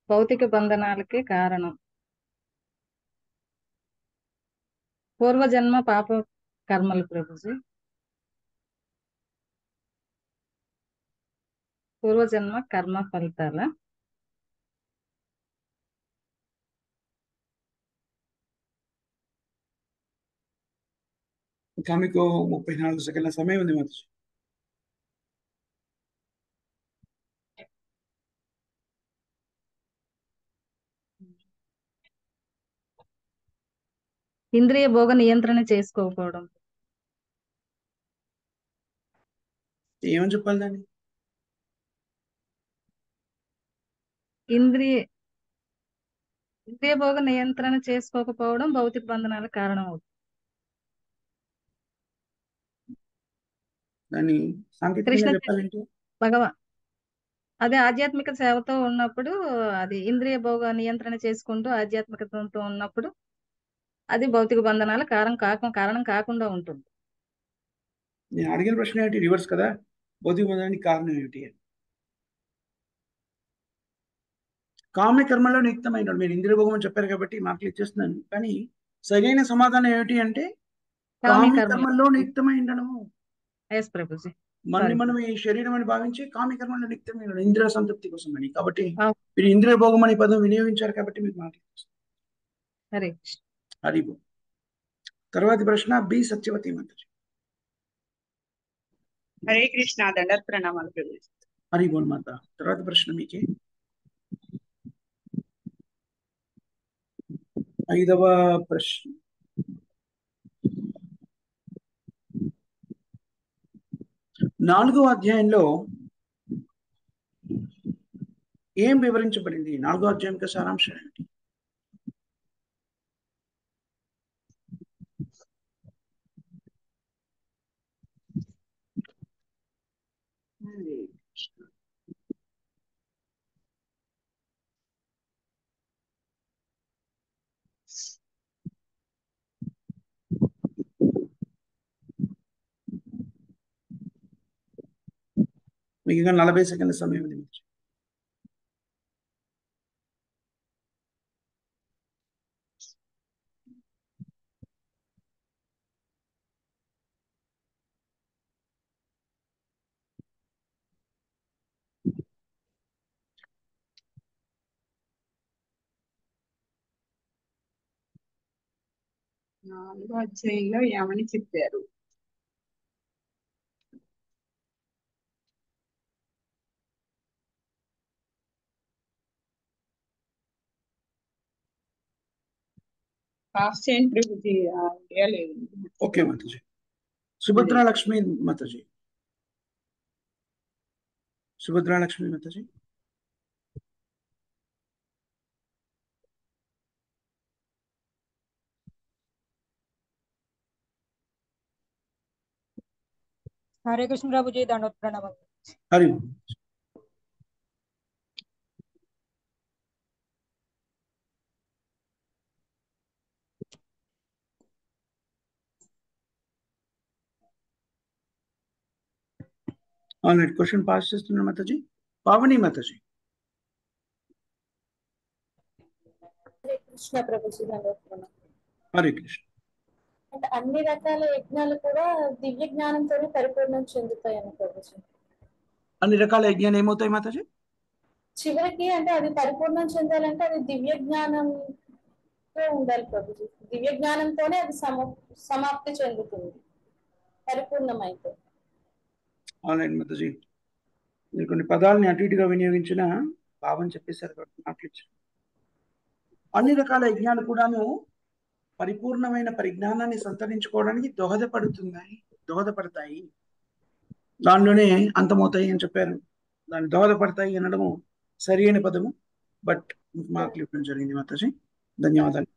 [SPEAKER 4] భౌతిక బంధనాలకి కారణం పూర్వజన్మ పాప కర్మలు ప్రభుజీ. పూర్వజన్మ కర్మ ఫలితాల
[SPEAKER 1] ఇంకా మీకు 34 సెకండ్ల సమయం ఉంది మాతాజీ.
[SPEAKER 4] ఇంద్రియ భోగ నియంత్రణ చేసుకోకపోవడం.
[SPEAKER 1] ఏమని చెప్పాలి దాన్ని?
[SPEAKER 4] ఇంద్రియ భోగ నియంత్రణ చేసుకోకపోవడం భౌతిక బంధనాల కారణం అవుతుంది.
[SPEAKER 1] దాన్ని సాంకేతికంగా చెప్పాలంటే
[SPEAKER 4] అదే ఆధ్యాత్మిక సేవతో ఉన్నప్పుడు, అది ఇంద్రియ భోగ నియంత్రణ చేసుకుంటూ ఆధ్యాత్మికతతో ఉన్నప్పుడు అది భౌతిక బంధనాల కారణం కాకుండా ఉంటుంది.
[SPEAKER 1] నేను అడిగిన ప్రశ్న ఏంటి? రివర్స్ కదా. భౌతిక బంధానికి కారణం ఏమిటి అని. కామ్య కర్మలో నియుక్తమైన మీరు ఇంద్రియ భోగం అని చెప్పారు కాబట్టి మార్కులు ఇచ్చేస్తున్నాను. కానీ సరైన సమాధానం ఏమిటి అంటే కామ్య కర్మల్లో నియుక్తమై ఉండడము.
[SPEAKER 4] ఎస్ ప్రభుజీ.
[SPEAKER 1] మనం ఈ శరీరం అని భావించి కామ్య కర్మల్లో నియుక్తమైన ఇంద్రియ సంతృప్తి కోసం అని. కాబట్టి మీరు ఇంద్రియ భోగం అనే పదం వినియోగించారు కాబట్టి మీకు మార్కులు ఇచ్చేస్తాను. హరి బోల్. తర్వాతి ప్రశ్న బి సత్యవతి మాతాజీ.
[SPEAKER 9] హరే కృష్ణ. దండత్ ప్రణామాలు ప్రభుజీ.
[SPEAKER 1] హరి బోల్ మాత. తర్వాత ప్రశ్న మీకే. 5వ ప్రశ్న. నాలుగవ అధ్యాయంలో ఏం వివరించబడింది? 4వ అధ్యాయం యొక్క సారాంశం ఏంటి? మీకు ఇంకా 40 సెకండ్ల సమయం ఉంది.
[SPEAKER 9] నాలుగో అధ్యాయంలో ఏమని చెప్పారు? పాస్ చేయండి ప్రభుజీ. ఐడియా లేదు.
[SPEAKER 1] ఓకే మాతాజీ. సుభద్రా లక్ష్మి మాతాజీ. సుభద్రా లక్ష్మి మాతాజీ.
[SPEAKER 10] హరే కృష్ణ ప్రభుజీ. దండోత్ ప్రణామం.
[SPEAKER 1] హరి. ఆల్రెడీ క్వశ్చన్ పాస్ చేస్తున్నా మాతాజీ. పావని మాతాజీ.
[SPEAKER 11] హరే కృష్ణ ప్రభుజీ. దండోత్ ప్రణామం.
[SPEAKER 1] హరే కృష్ణ.
[SPEAKER 11] అంటే అన్ని రకాల యజ్ఞాలు కూడా దివ్య జ్ఞానంతోనే పరిపూర్ణం చెందుతాయని ప్రభుజీ.
[SPEAKER 1] అన్ని రకాల యజ్ఞాలు ఏమవుతాయి మాతాజీ?
[SPEAKER 11] చివరికి అంటే అది పరిపూర్ణం చెందాలంటే అది దివ్య జ్ఞానంతో ఉండాలి ప్రభుజీ. దివ్య జ్ఞానంతోనే అది సమాప్తి చెందుతుంది పరిపూర్ణమైతే.
[SPEAKER 1] ఆల్రెడీ మాతాజీ మీరు కొన్ని పదాలని అటు ఇటుగా వినియోగించిన భావం చెప్పేశారు కాబట్టి మాట్లాడించారు. అన్ని రకాల యజ్ఞాలు కూడాను పరిపూర్ణమైన పరిజ్ఞానాన్ని సంతరించుకోవడానికి దోహదపడతాయి. దానిలోనే అంతమవుతాయి అని చెప్పారు. దాన్ని దోహదపడతాయి అనడము సరి అయిన పదము. బట్ మార్కులు ఇవ్వడం జరిగింది మాతాజీ. ధన్యవాదాలు.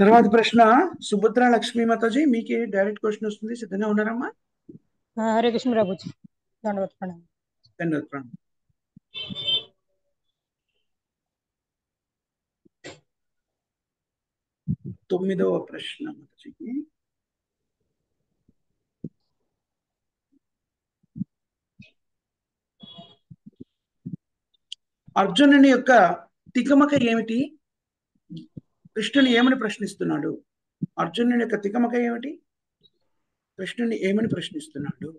[SPEAKER 1] తర్వాత ప్రశ్న సుభద్రా లక్ష్మి మాతాజీ. మీకే డైరెక్ట్ క్వశ్చన్ వస్తుంది. సిద్ధంగా ఉన్నారమ్మా?
[SPEAKER 10] హరే కృష్ణ ప్రభుజీ. దండోత్ ప్రణామం.
[SPEAKER 1] ధన్యవాదాలు ప్రణామం. తొమ్మిదవ ప్రశ్న మాతాజీకి. అర్జునుని యొక్క తికమక ఏమిటి? కృష్ణుని ఏమని ప్రశ్నిస్తున్నాడు? అర్జునుని యొక్క తికమక ఏమిటి? కృష్ణుని ఏమని ప్రశ్నిస్తున్నాడు?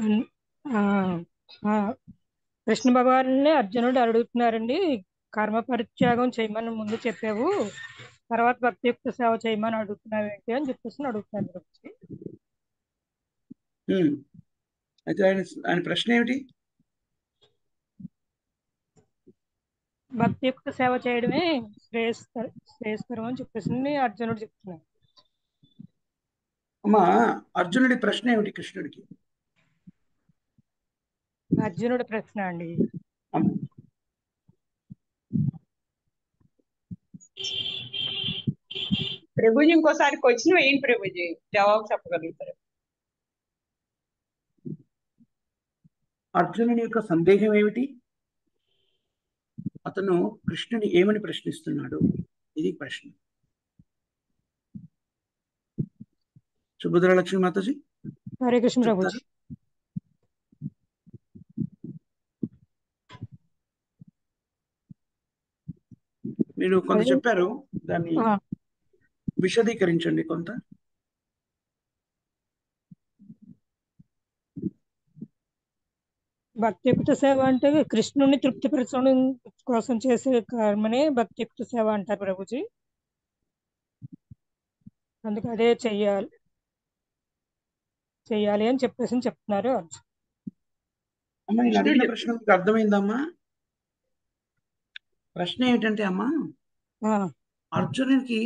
[SPEAKER 10] అన్- ఆ, ఆ, కృష్ణ భగవాన్ని అర్జునుడు అడుగుతున్నారండి, కర్మ పరిత్యాగం చేయమని ముందు చెప్పావు, తర్వాత భక్తియుక్త సేవ చేయమని అడుగుతున్నావు ఏంటి అని చెప్పేసి అడుగుతున్నారు ప్రభుజీ.
[SPEAKER 1] అయితే ఆయన ప్రశ్న ఏమిటి?
[SPEAKER 10] భక్తియుక్త సేవ చేయడమే శ్రేయస్కరం అని చెప్పేసి అర్జునుడు చెప్తున్నాడు.
[SPEAKER 1] అమ్మా, అర్జునుడి ప్రశ్న ఏమిటి కృష్ణుడికి?
[SPEAKER 10] అర్జునుడి ప్రశ్న అండి,
[SPEAKER 9] ప్రభుజీ ఇంకోసారి క్వశ్చన్ వేయండి ప్రభుజీ, జవాబు చెప్పగలుగుతారు.
[SPEAKER 1] అర్జునుడి యొక్క సందేహం ఏమిటి? అతను కృష్ణుని ఏమని ప్రశ్నిస్తున్నాడు? ఇది ప్రశ్న. సుభద్ర లక్ష్మి మాతాజీ
[SPEAKER 10] హరే కృష్ణ ప్రభుజీ.
[SPEAKER 1] మీరు కొంత చెప్పారు, దాన్ని
[SPEAKER 10] ఆ,
[SPEAKER 1] విశదీకరించండి కొంత.
[SPEAKER 10] భక్తియుక్త సేవ అంటే కృష్ణుని తృప్తిపరచడం కోసం చేసే కర్మనే భక్తియుక్త సేవ అంటారు ప్రభుజీ. అందుకే అదే చెయ్యాలి అని చెప్పేసి చెప్తున్నారు.
[SPEAKER 1] అమ్మ, నేను అడిగిన ప్రశ్న మీకు అర్థమైందమ్మా? ప్రశ్న ఏమిటంటే అమ్మా, అర్జునుడికి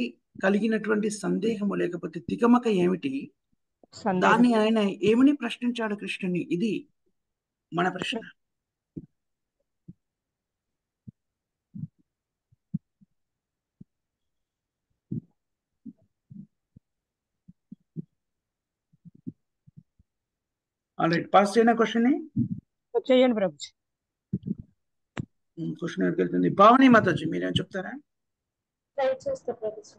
[SPEAKER 1] కలిగినటువంటి సందేహము లేకపోతే తికమక ఏమిటి? దాన్ని ఆయన ఏమని ప్రశ్నించాడు కృష్ణుని? ఇది మన ప్రశ్న. ఆల్రైట్, పాస్ చేయనా క్వశ్చన్?
[SPEAKER 10] చేయండి ప్రభుజీ.
[SPEAKER 1] క్వశ్చన్ ఎవరికి వెళ్తుంది? భావని మాతాజీ, మీరేం చెప్తారా?
[SPEAKER 11] ట్రై చేస్తా ప్రభుజీ.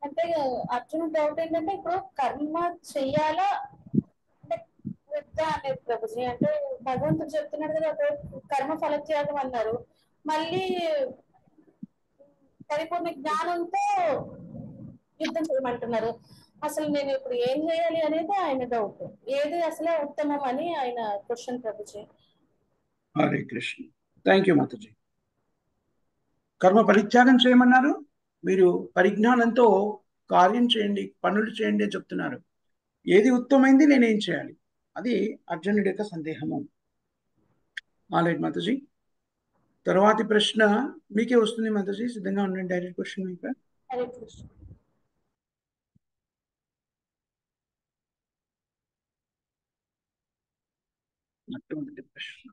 [SPEAKER 11] అంటే అర్జునుడి డౌట్ ఏంటంటే ఇప్పుడు కర్మ చెయ్యాలా అంటే వద్దా అనేది ప్రభుజీ. అంటే భగవంతుడు చెప్తున్నాడు కదా, కర్మ ఫలత్యాగం అన్నారు, మళ్ళీ పరిపూర్ణ జ్ఞానంతో యుద్ధం చేయమంటున్నారు. అసలు నేను ఇప్పుడు ఏం చేయాలి అనేది ఆయన డౌట్. ఏది అసలే ఉత్తమం అని ఆయన question Prabhuji.
[SPEAKER 1] Hare Krishna. Thank you Mataji. కర్మ పరిత్యాగం చేయమన్నారు, మీరు పరిజ్ఞానంతో కార్యం చేయండి, పనులు చేయండి అని చెప్తున్నారు. ఏది ఉత్తమైంది, నేనేం చేయాలి? అది అర్జునుడి యొక్క సందేహము. ఆల్రైట్ మాతాజీ, తర్వాతి ప్రశ్న మీకే వస్తుంది మాతాజీ, సిద్ధంగా ఉండండి. డైరెక్ట్ క్వశ్చన్ మీకు.
[SPEAKER 11] హరే కృష్ణ.
[SPEAKER 1] అటువంటి ప్రశ్న.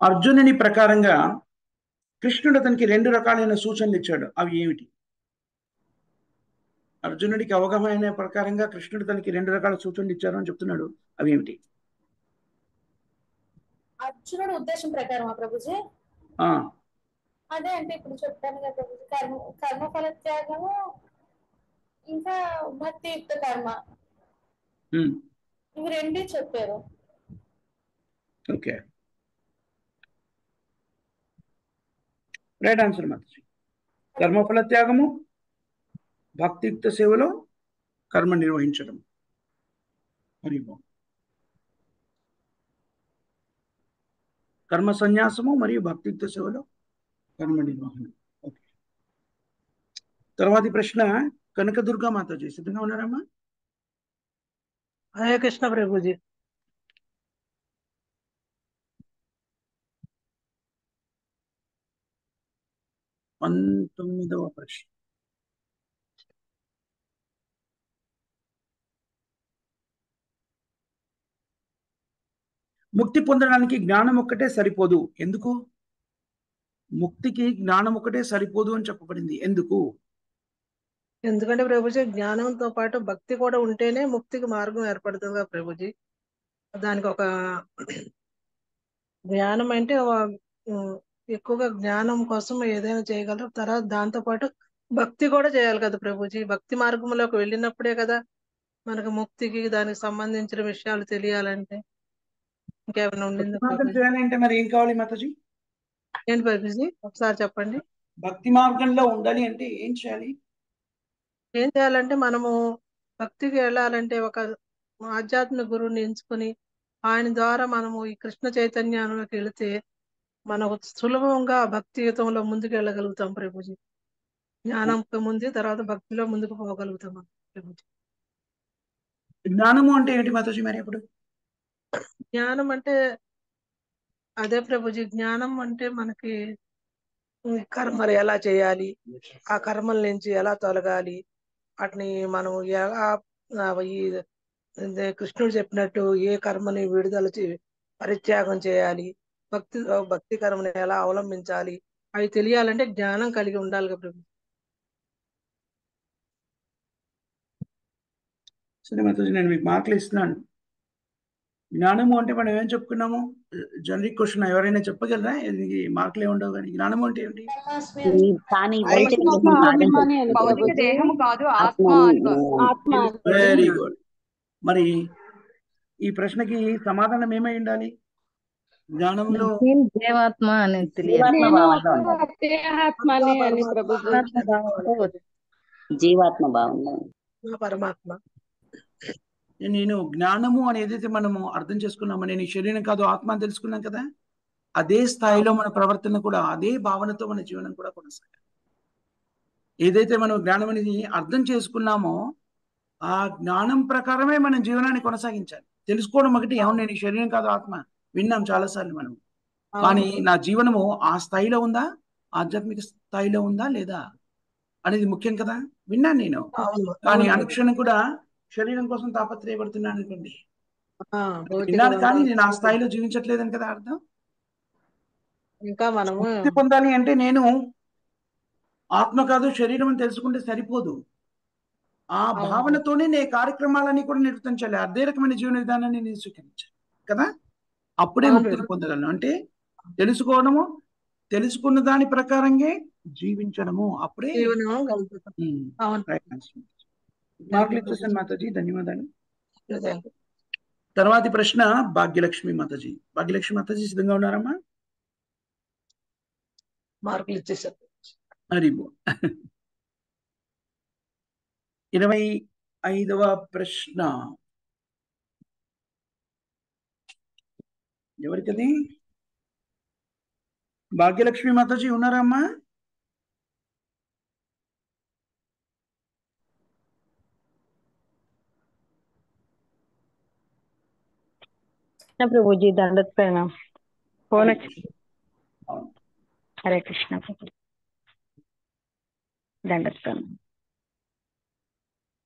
[SPEAKER 1] అర్జునుని ప్రకారంగా కృష్ణుడు అతనికి 2 రకాలైన సూచనలు ఇచ్చాడు. అవి ఏమిటి? అర్జునుడికి అవగాహన ప్రకారంగా కృష్ణుడు తనకి 2 రకాల సూచనలు ఇచ్చారు అని చెప్తున్నాడు. అవి ఏమిటి?
[SPEAKER 11] అర్జునుడు ఉద్దేశం ప్రకారం ప్రభుజీ అదే అంటే ఇప్పుడు చెప్తాను కదా ప్రభుజీ, కర్మ ఫలత్యాగము ఇంకా భక్తియుక్త కర్మ, ఇవి 2 చెప్పారు.
[SPEAKER 1] Okay, right answer Mataji. కర్మఫల త్యాగము, భక్తియుక్త సేవలో కర్మ నిర్వహించడం. కర్మ సన్యాసము మరియు భక్తియుక్త సేవలో కర్మ నిర్వహణ. ఓకే, తర్వాతి ప్రశ్న కనకదుర్గా మాతాజీ, సిద్ధంగా ఉన్నారమ్మా?
[SPEAKER 12] హరే కృష్ణ ప్రభుజీ.
[SPEAKER 1] పంతొమ్మిదవ ప్రశ్న. ముక్తి పొందడానికి జ్ఞానం ఒక్కటే సరిపోదు. ఎందుకు? ముక్తికి జ్ఞానం ఒకటే సరిపోదు అని చెప్పబడింది. ఎందుకు?
[SPEAKER 12] ఎందుకంటే ప్రభుజీ, జ్ఞానంతో పాటు భక్తి కూడా ఉంటేనే ముక్తికి మార్గం ఏర్పడుతుంది కదా ప్రభుజీ. దానికి ఒక జ్ఞానం అంటే ఎక్కువగా జ్ఞానం కోసం ఏదైనా చేయగలరు. తర్వాత దాంతో పాటు భక్తి కూడా చేయాలి కదా ప్రభుజీ. భక్తి మార్గంలోకి వెళ్ళినప్పుడే కదా మనకు ముక్తికి దానికి సంబంధించిన విషయాలు తెలియాలంటే. ఇంకేమైనా ఉండిందా ప్రభుజీ?
[SPEAKER 1] చేయాలంటే మరి ఏం కావాలి మాతాజీ?
[SPEAKER 12] ఏంటి ప్రభుజీ, ఒకసారి చెప్పండి.
[SPEAKER 1] భక్తి మార్గంలో ఉండాలి అంటే ఏం చేయాలి?
[SPEAKER 12] ఏం చేయాలంటే మనము భక్తికి వెళ్ళాలంటే ఒక ఆధ్యాత్మిక గురువుని ఎంచుకొని ఆయన ద్వారా మనము ఈ కృష్ణ చైతన్యంలోకి వెళితే మనకు సులభంగా భక్తియుతంలో ముందుకు వెళ్ళగలుగుతాం ప్రభుజీ. జ్ఞానంతో ముందు తర్వాత భక్తిలో ముందుకు పోగలుగుతాం ప్రభుజీ.
[SPEAKER 1] జ్ఞానము అంటే ఏంటి మాతాజీ మరి ఇప్పుడు?
[SPEAKER 12] జ్ఞానం అంటే అదే ప్రభుజీ, జ్ఞానం అంటే మనకి కర్మలు ఎలా చేయాలి, ఆ కర్మల నుంచి ఎలా తొలగాలి, వాటిని మనం ఎలా ఈ కృష్ణుడు చెప్పినట్టు ఏ కర్మని విడుదల పరిత్యాగం చేయాలి, భక్తి కర్మని ఎలా అవలంబించాలి, అవి తెలియాలంటే జ్ఞానం కలిగి ఉండాలి కదా ప్రభు.
[SPEAKER 1] సరే మాతాజీ, నేను మీకు మార్కులు ఇస్తున్నాను. జ్ఞానము అంటే మనం ఏం చెప్పుకున్నాము? జనరిక్ క్వశ్చన్ ఎవరైనా చెప్పగలరా? ఇది మార్కులు ఏముండవు కానీ జ్ఞానము అంటే ఏంటి?
[SPEAKER 7] కానీ భౌతిక దేహం
[SPEAKER 2] అభిమాని
[SPEAKER 7] కాదండి.
[SPEAKER 2] భౌతిక దేహము కాదు, ఆత్మ అనుకో.
[SPEAKER 1] Very good. మరి ఈ ప్రశ్నకి సమాధానం ఏమై ఉండాలి? జ్ఞానంలో
[SPEAKER 4] జీవాత్మ అని తెలియాలి.
[SPEAKER 7] జీవాత్మ
[SPEAKER 5] నేను
[SPEAKER 7] భావంలో ఉంది.
[SPEAKER 5] దేహాత్మని అని ప్రభుజీ.
[SPEAKER 7] జీవాత్మ భావంలో ఉంది.
[SPEAKER 12] పరమాత్మ.
[SPEAKER 1] నేను జ్ఞానము అని ఏదైతే మనము అర్థం చేసుకున్నామో, నేను ఈ శరీరం కాదు ఆత్మ అని తెలుసుకున్నాం కదా, అదే స్థాయిలో మన ప్రవర్తన కూడా, అదే భావనతో మన జీవనం కూడా కొనసాగాలి. ఏదైతే మనం జ్ఞానం అనేది అర్థం చేసుకున్నామో ఆ జ్ఞానం ప్రకారమే మనం జీవనాన్ని కొనసాగించాలి. తెలుసుకోవడం ఒకటి, అవును నేను ఈ శరీరం కాదు ఆత్మ విన్నాం చాలాసార్లు మనం, కానీ నా జీవనము ఆ స్థాయిలో ఉందా, ఆధ్యాత్మిక స్థాయిలో ఉందా లేదా అనేది ముఖ్యం కదా. విన్నాను నేను, కానీ అనుక్షణం కూడా శరీరం కోసం తాపత్రయపడుతున్నాను అనుకోండి, విన్నాను కానీ నేను ఆ స్థాయిలో జీవించట్లేదని కదా అర్థం.
[SPEAKER 12] ఇంకా మనము
[SPEAKER 1] ముక్తి పొందాలి అంటే నేను ఆత్మ కాదు శరీరం అని తెలుసుకుంటే సరిపోదు. ఆ భావనతోనే నేను కార్యక్రమాలన్నీ కూడా నిర్వర్తించాలి. అదే రకమైన జీవన విధానాన్ని నేను స్వీకరించాలి కదా, అప్పుడే ముక్తిని పొందగలను. అంటే తెలుసుకోవడము, తెలుసుకున్న దాని ప్రకారంగా జీవించడము, అప్పుడే మార్కులు ఇచ్చేసాను మాతాజీ, ధన్యవాదాలు. తర్వాతి ప్రశ్న భాగ్యలక్ష్మి మాతాజీ. భాగ్యలక్ష్మి మాతాజీ సిద్ధంగా ఉన్నారమ్మా?
[SPEAKER 12] మార్కులు ఇచ్చేసారు.
[SPEAKER 1] హరిబో. 25వ ప్రశ్న ఎవరికది? భాగ్యలక్ష్మి మాతాజీ ఉన్నారమ్మా?
[SPEAKER 13] ప్రభుజీ దండత్ ప్రణాం. ఫోన్ వచ్చింది. హరే కృష్ణ ప్రభు, దండత్ ప్రణాం.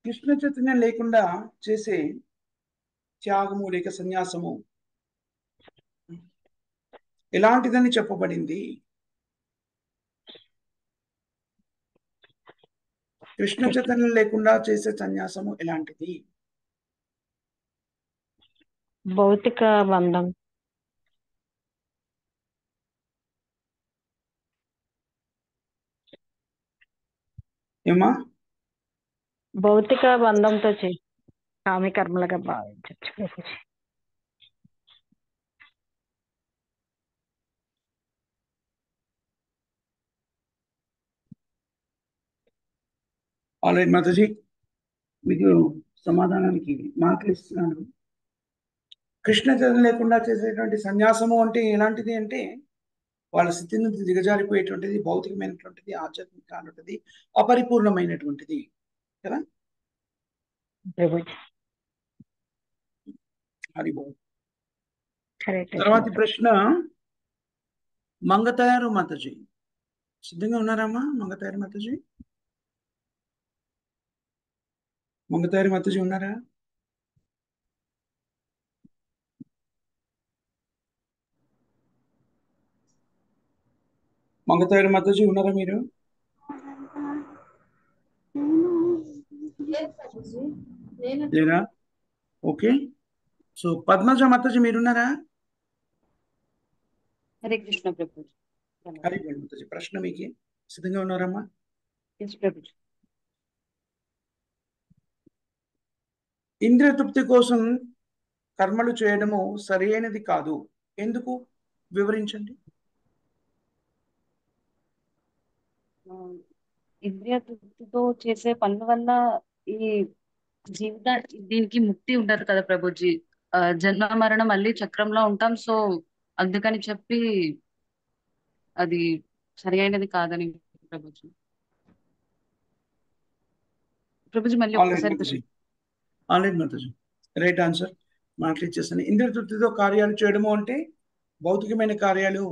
[SPEAKER 1] కృష్ణ చైతన్యం లేకుండా చేసే త్యాగము లేక సన్యాసము ఎలాంటిదని చెప్పబడింది? కృష్ణ చైతన్యం లేకుండా చేసే సన్యాసము ఎలాంటిది?
[SPEAKER 13] భౌతిక బంధం.
[SPEAKER 1] ఏమా?
[SPEAKER 13] భౌతిక బంధంతో చేసి కామి కర్మలుగా భావించవచ్చు ప్రభుజీ.
[SPEAKER 1] ఆల్రైట్ మాతాజీ, మీకు సమాధానానికి మార్కులు ఇస్తున్నాను. కృష్ణ చైతన్యం లేకుండా చేసేటువంటి సన్యాసము అంటే ఎలాంటిది అంటే, వాళ్ళ స్థితి నుంచి దిగజారిపోయేటువంటిది, భౌతికమైనటువంటిది, ఆధ్యాత్మికమైనటువంటిది, అపరిపూర్ణమైనటువంటిది కదా. హరిబోల్. తర్వాతి ప్రశ్న మంగతయారు మాతాజీ. సిద్ధంగా ఉన్నారమ్మా మంగతయారు మాతాజీ? మంగతయారు మాతాజీ ఉన్నారా? మంగతయారు మాతాజీ ఉన్నారా మీరు? లేరా? ఓకే. సో పద్మజ మాతాజీ మీరున్నారా?
[SPEAKER 3] హరే కృష్ణ ప్రభు.
[SPEAKER 1] హరి మాతాజీ, ప్రశ్న మీకు సిద్ధంగా ఉన్నారమ్మా? ఇంద్రియ తృప్తి కోసం కర్మలు చేయడము సరి అయినది కాదు, ఎందుకు వివరించండి.
[SPEAKER 14] ఇంద్రియ తృప్తితో చేసే పనుల వల్ల ఈ జీవిత దీనికి ముక్తి ఉండదు కదా ప్రభుజీ. జన్మ మరణం మళ్ళీ చక్రంలో ఉంటాం. సో అందుకని చెప్పి అది సరి అయినది కాదని ప్రభుజీ. ప్రభుజీ మళ్ళీ
[SPEAKER 1] ఆల్రెడీ
[SPEAKER 14] ఒక్కసారి
[SPEAKER 1] Mataji, already Mataji right answer మాటలు ఇచ్చేస్తాను. ఇంద్రియ తృప్తితో కార్యాలు చేయడము అంటే భౌతికమైన కార్యాలు,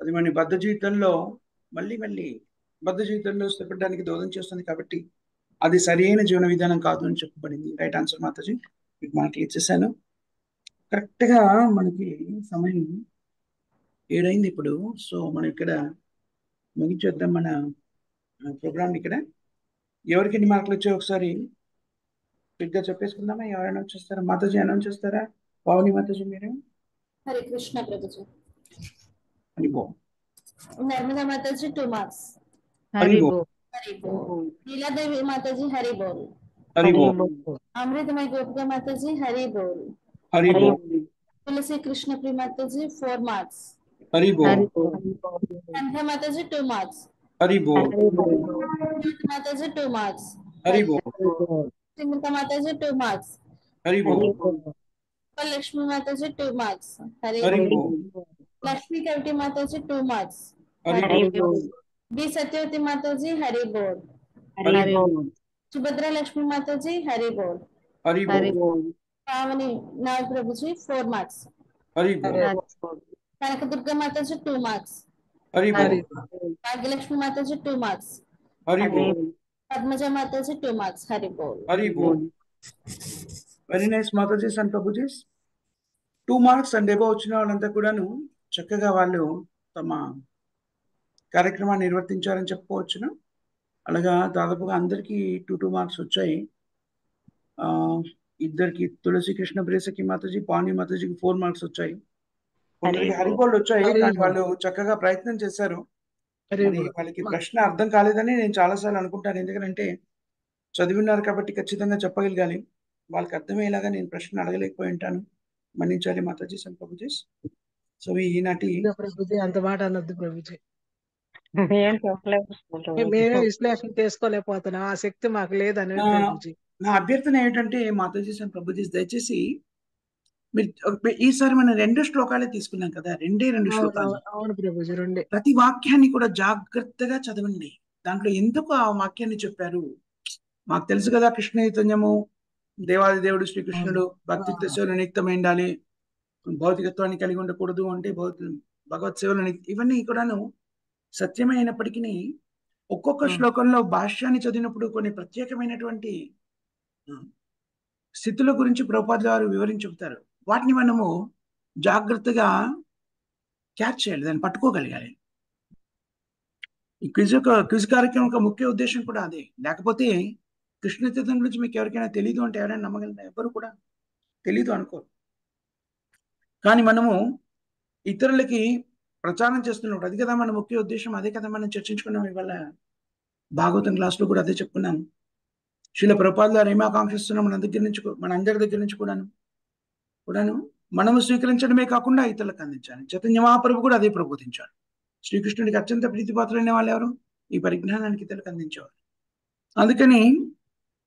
[SPEAKER 1] అది మన బద్ధ జీవితంలో మళ్ళీ బద్ధ జీవితంలో స్థిరపడడానికి దోహదం చేస్తుంది. కాబట్టి అది సరైన జీవన విధానం కాదు అని చెప్పబడింది. రైట్ ఆన్సర్ మాతాజీ, మీకు మాటలు ఇచ్చేసాను. కరెక్ట్గా మనకి సమయం 7 అయింది ఇప్పుడు. సో మనం ఇక్కడ ముగించేద్దాం మన ప్రోగ్రామ్. ఇక్కడ ఎవరికి ఎన్ని మార్కులు వచ్చాయో ఒకసారి క్విక్గా చెప్పేసుకుందామా? ఎవరైనా వచ్చేస్తారా? మాతాజీ అనౌన్స్ చేస్తారా? పావని మాతాజీ మీరు.
[SPEAKER 11] హరే కృష్ణ ప్రభుజీ.
[SPEAKER 1] హరి బో.
[SPEAKER 11] నర్మదా మాతాజీ 2 మార్క్స్.
[SPEAKER 1] హరి బో.
[SPEAKER 11] लीलादेवी माताजी हरि बोल.
[SPEAKER 1] हरि बोल.
[SPEAKER 11] अमृतमय गोपिका माताजी हरि बोल.
[SPEAKER 1] हरि बोल.
[SPEAKER 11] तुलसी कृष्ण प्रिय माताजी 4 मार्क्स.
[SPEAKER 1] हरि बोल.
[SPEAKER 11] संध्या माताजी 2 मार्क्स.
[SPEAKER 1] हरि बोल.
[SPEAKER 11] माताजी 2 मार्क्स.
[SPEAKER 1] हरि बोल.
[SPEAKER 11] श्रीमती माताजी 2 मार्क्स.
[SPEAKER 1] हरि बोल.
[SPEAKER 11] लक्ष्मी माताजी 2 मार्क्स. हरि
[SPEAKER 1] बोल.
[SPEAKER 11] लक्ष्मी कवटी माताजी 2 मार्क्स.
[SPEAKER 1] हरि बोल.
[SPEAKER 11] बी सत्यवती माताजी हरि बोल.
[SPEAKER 1] हरि बोल.
[SPEAKER 11] सुभद्रा लक्ष्मी माताजी हरि बोल.
[SPEAKER 1] हरि बोल.
[SPEAKER 11] पावनी नाग प्रभु जी 4 मार्क्स.
[SPEAKER 1] हरि बोल.
[SPEAKER 11] कनक दुर्गा माताजी 2 मार्क्स.
[SPEAKER 1] हरि बोल.
[SPEAKER 11] भाग्यलक्ष्मी माताजी 2 मार्क्स.
[SPEAKER 1] हरि बोल.
[SPEAKER 11] पद्मजा माताजी 2 मार्क्स. हरि बोल.
[SPEAKER 1] हरि बोल. Very nice Matajis and prabhujis. 2 marks and above వచ్చిన వాళ్ళంతా కూడాను చక్కగా వాళ్ళు తమ కార్యక్రమాన్ని నిర్వర్తించారని చెప్పుకోవచ్చును. అలాగా దాదాపుగా అందరికీ 2 మార్క్స్ వచ్చాయి. ఇద్దరికి తులసి కృష్ణ ప్రియసకి మాతాజీ, పావని మాతాజీకి 4 మార్క్స్ వచ్చాయి. కొందరికి హరిబోల్డ్ వచ్చాయి, కానీ వాళ్ళు చక్కగా ప్రయత్నం చేశారు. వాళ్ళకి ప్రశ్న అర్థం కాలేదని నేను చాలాసార్లు అనుకుంటాను. ఎందుకంటే చదివిన్నారు కాబట్టి ఖచ్చితంగా చెప్పగలగాలి. వాళ్ళకి అర్థమయ్యేలాగా నేను ప్రశ్న అడగలేకపోయి ఉంటాను. మన్నించాలి మాతాజీ అండ్ ప్రభుజీస్. సో ఈనాటి
[SPEAKER 12] ప్రభుజీ అంత మాట అనొద్దు ప్రభుజీ.
[SPEAKER 13] ఏం చెప్పలేదు.
[SPEAKER 12] మేమే విశ్లేషణ చేసుకోలేకపోతున్నాం, ఆ శక్తి మాకు లేదని ప్రభుజీ.
[SPEAKER 1] నా అభ్యర్థన ఏమిటంటే మాతాజీస్ అండ్ ప్రభుజీస్, దయచేసి మీరు ఈసారి మనం 2 శ్లోకాలే తీసుకున్నాం కదా, 2 శ్లోకాలు.
[SPEAKER 12] అవును ప్రభుజీ, 2.
[SPEAKER 1] ప్రతి వాక్యాన్ని కూడా జాగ్రత్తగా చదవండి. దాంట్లో ఎందుకు ఆ వాక్యాన్ని చెప్పారు మాకు తెలుసు కదా. కృష్ణ చైతన్యము, దేవాది దేవుడు శ్రీకృష్ణుడు భక్తి సేవలు నియుక్తమై ఉండాలి, భౌతికత్వాన్ని కలిగి ఉండకూడదు అంటే భగవత్ సేవలు ఇవన్నీ కూడాను సత్యమైనప్పటికీ ఒక్కొక్క శ్లోకంలో భాష్యాన్ని చదివినప్పుడు కొన్ని ప్రత్యేకమైనటువంటి స్థితుల గురించి ప్రభుపాదుల వారు వివరించి చెబుతారు. వాటిని మనము జాగ్రత్తగా క్యాచ్ చేయాలి, దాన్ని పట్టుకోగలగాలి. ఈ క్విజ్ కార్యక్రమం యొక్క ముఖ్య ఉద్దేశం కూడా అదే. లేకపోతే కృష్ణ చైతన్యం గురించి మీకు ఎవరికైనా తెలీదు అంటే ఎవరైనా నమ్మగలరా? ఎవరు కూడా తెలీదు అనుకోరు. కానీ మనము ఇతరులకి ప్రచారం చేస్తున్నప్పుడు అది కదా మన ముఖ్య ఉద్దేశం, అదే కదా మనం చర్చించుకున్నాం. ఇవాళ భాగవతం క్లాస్లో కూడా అదే చెప్పుకున్నాం. శీల ప్రభుపాదుల వారు ఏమి ఆకాంక్షిస్తున్నాం మనందరి దగ్గర నుంచి కూడాను మనము స్వీకరించడమే కాకుండా ఇతరులకు అందించాలి. చైతన్య మహాప్రభు కూడా అదే ప్రబోధించాడు. శ్రీకృష్ణుడికి అత్యంత ప్రీతిపాత్రులైన వాళ్ళు ఎవరు? ఈ పరిజ్ఞానానికి ఇతరులకు అందించేవారు. అందుకని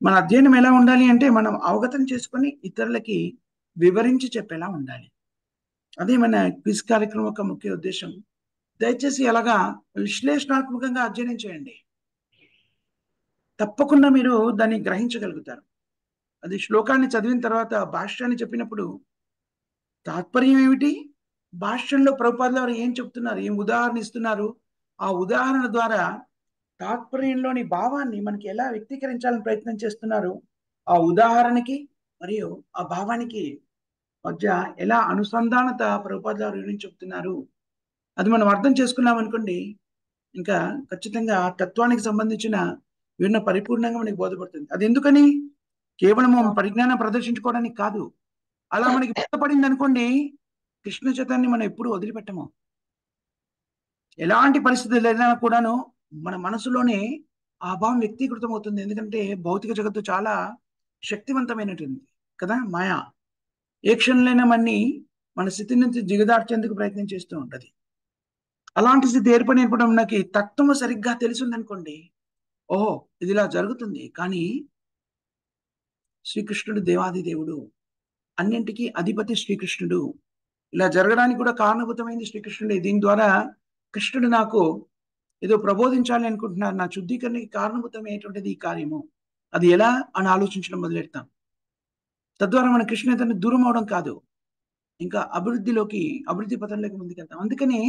[SPEAKER 1] మన అధ్యయనం ఎలా ఉండాలి అంటే మనం అవగతం చేసుకొని ఇతరులకి వివరించి చెప్పేలా ఉండాలి. అదే మన క్విజ్ కార్యక్రమం యొక్క ముఖ్య ఉద్దేశం. దయచేసి అలాగా విశ్లేషణాత్మకంగా అధ్యయనం చేయండి. తప్పకుండా మీరు దాన్ని గ్రహించగలుగుతారు. అది శ్లోకాన్ని చదివిన తర్వాత భాష్యాన్ని చెప్పినప్పుడు తాత్పర్యం ఏమిటి, భాష్యంలో ప్రభుపాదుల వారు ఏం చెప్తున్నారు, ఏం ఉదాహరణ ఇస్తున్నారు, ఆ ఉదాహరణ ద్వారా తాత్పర్యంలోని భావాన్ని మనకి ఎలా వ్యక్తీకరించాలని ప్రయత్నం చేస్తున్నారు, ఆ ఉదాహరణకి మరియు ఆ భావానికి మధ్య ఎలా అనుసంధానత ప్రభుపాదుల వారు వివరించి చెప్తున్నారు, అది మనం అర్థం చేసుకున్నాం అనుకోండి, ఇంకా ఖచ్చితంగా తత్వానికి సంబంధించిన వివరణ పరిపూర్ణంగా మనకి బోధపడుతుంది. అది ఎందుకని? కేవలం పరిజ్ఞానం ప్రదర్శించుకోవడానికి కాదు. అలా మనకి బోధపడింది అనుకోండి, కృష్ణ చైతన్యాన్ని మనం ఎప్పుడు వదిలిపెట్టము. ఎలాంటి పరిస్థితులు అయినా కూడాను మన మనసులోనే ఆ భావం వ్యక్తీకృతం అవుతుంది. ఎందుకంటే భౌతిక జగత్తు చాలా శక్తివంతమైనటువంటి కదా, మాయా ఏ క్షణంలోనే మన స్థితి నుంచి దిగదార్చేందుకు ప్రయత్నం చేస్తూ ఉంటది. అలాంటి స్థితి ఏర్పడినప్పుడు మనకి తత్వము సరిగ్గా తెలిసిందనుకోండి, ఓహో ఇది ఇలా జరుగుతుంది, కానీ శ్రీకృష్ణుడు దేవాది దేవుడు, అన్నింటికీ అధిపతి శ్రీకృష్ణుడు. ఇలా జరగడానికి కూడా కారణభూతమైంది శ్రీకృష్ణుడే. దీని ద్వారా కృష్ణుడు నాకు ఏదో ప్రబోధించాలి అనుకుంటున్నారు. నా శుద్ధీకరణకి కారణభూతమైనటువంటిది ఈ కార్యము. అది ఎలా అని ఆలోచించడం మొదలెడతాం. తద్వారా మన కృష్ణతను దూరం అవడం కాదు, ఇంకా అభివృద్ధి పథంలోకి ముందుకెళ్తాం. అందుకని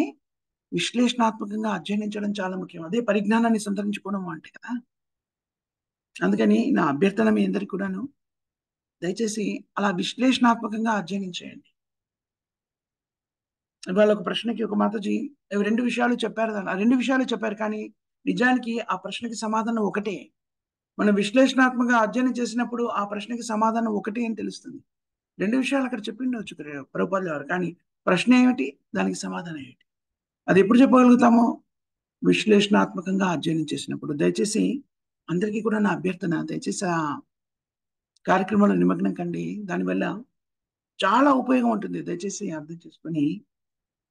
[SPEAKER 1] విశ్లేషణాత్మకంగా అధ్యయనించడం చాలా ముఖ్యం. అదే పరిజ్ఞానాన్ని సంతరించుకోవడం అంటే కదా. అందుకని నా అభ్యర్థన మీ అందరికీ కూడాను, దయచేసి అలా విశ్లేషణాత్మకంగా అధ్యయనం చేయండి. ఇవాళ ఒక ప్రశ్నకి ఒక మాతాజీ 2 విషయాలు చెప్పారు. ఆ 2 విషయాలు చెప్పారు, కానీ నిజానికి ఆ ప్రశ్నకి సమాధానం ఒకటే. మనం విశ్లేషణాత్మకంగా అధ్యయనం చేసినప్పుడు ఆ ప్రశ్నకి సమాధానం ఒకటే అని తెలుస్తుంది. 2 విషయాలు అక్కడ చెప్పిండవచ్చు ప్రభుపాదుల వారు, కానీ ప్రశ్న ఏమిటి, దానికి సమాధానం ఏమిటి, అది ఎప్పుడు చెప్పగలుగుతామో విశ్లేషణాత్మకంగా అధ్యయనం చేసినప్పుడు. దయచేసి అందరికీ కూడా నా అభ్యర్థన, దయచేసి ఆ కార్యక్రమంలో నిమగ్నం కండి. దానివల్ల చాలా ఉపయోగం ఉంటుంది. దయచేసి అర్థం చేసుకొని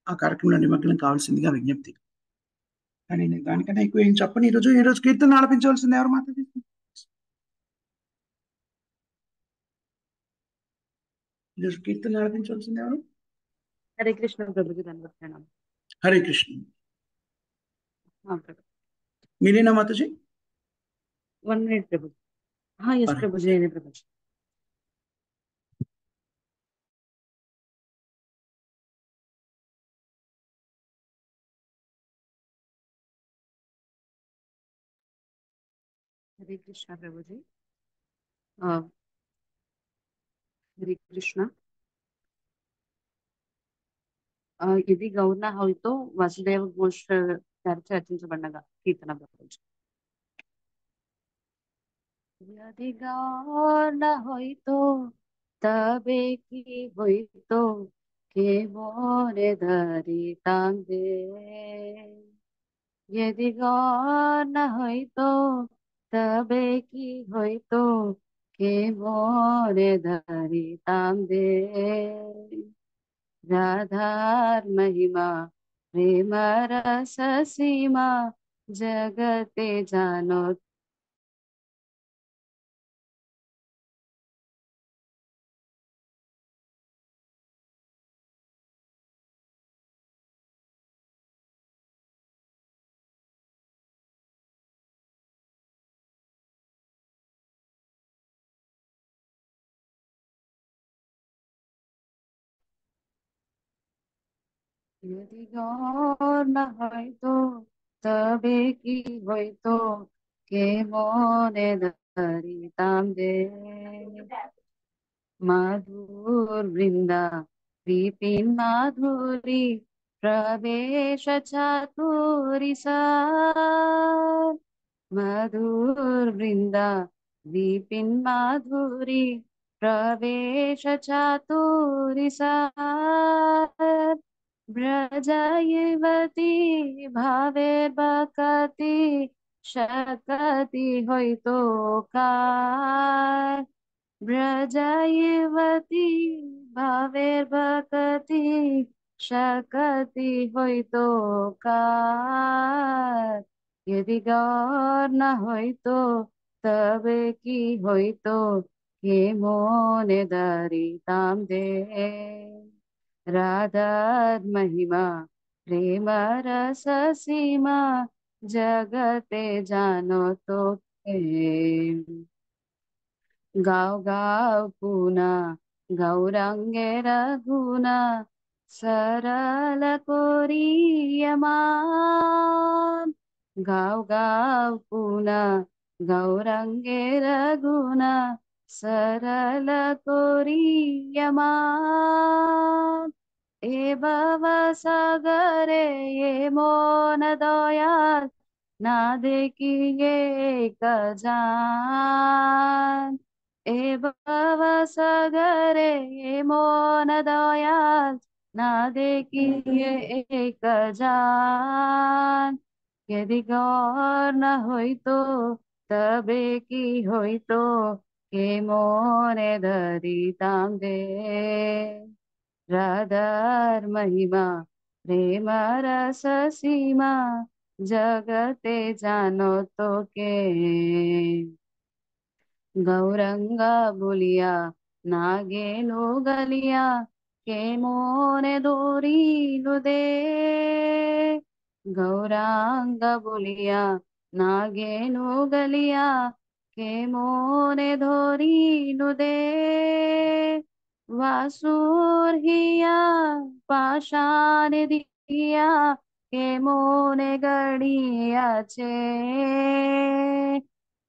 [SPEAKER 1] ఆ కార్యక్రమంలో నిమగ్నం కావాల్సిందిగా విజ్ఞప్తి. కానీ నేను దానికన్నా ఎక్కువ ఏం చెప్పను. ఈరోజు కీర్తన ఆలపించవలసింది ఎవరు మాట్లాడి? ఈరోజు కీర్తన ఆలపించవలసింది ఎవరు?
[SPEAKER 14] హరే కృష్ణ ప్రభుజీ, ధన్యవాదాలు.
[SPEAKER 1] హరే కృష్ణ. మీరేనా మాతాజీ?
[SPEAKER 14] 1 minute ప్రభుజీ. ఎస్ ప్రభుజీ, నేనే ప్రభుజీ. హరే కృష్ణ ప్రభుజీ. హరే కృష్ణ. ఇది గౌర్ణ హౌల్తో వసుదేవ ఘోష్ గారు చర్చించబడిన కీర్తన ప్రభుజీ. यदि गौर न होई तो तबे की होई तो के मोरे धरी तांगे। यदि गौर न होई तो तबे की होई तो के मोरे धरी तांगे। राधार महिमा प्रेम रस सीमा जगते जानो। यदि गौर न होई तो तबे की होई तो के मोरे धरी तांगे। मधुर वृंदा विपिन माधुरी प्रवेश चातुरी सार। मधुर वृंदा विपिन माधुरी प्रवेश चातुरी सार। ब्रज युवती भावेर बकती शकती होई तो कार। ब्रज युवती भावेर बकती शकती होई तो कार। यदि गौर न होई तो तबे की होई तो के मोने धरी ताम दे। राधार महिमा प्रेम रस सीमा जगते जानो तो गाओ गाओ पुना गौरंगे रघुना सरल कोरियमान। गाओ गाओ पुना गौरंगे रघुना सरल कोरियमान। ए भव सागरे ये मोन दयाल ना देखिए जान। ए भव सागरे ये मोन दयाल ना देखिए एक जान। यदि गौर न होई तो तबे की होई तो के मोने धरी तांगे। राधार महिमा प्रेम रस सीमा जगते जानो तो के गौरंग बोलिया नागेनु गलिया के मोने दूरीनु दे गौरांग बोलिया नागेनु गलिया के मोने धोरीनु दे वासुर हिया पाषाण दिया के मोने गड़िया छे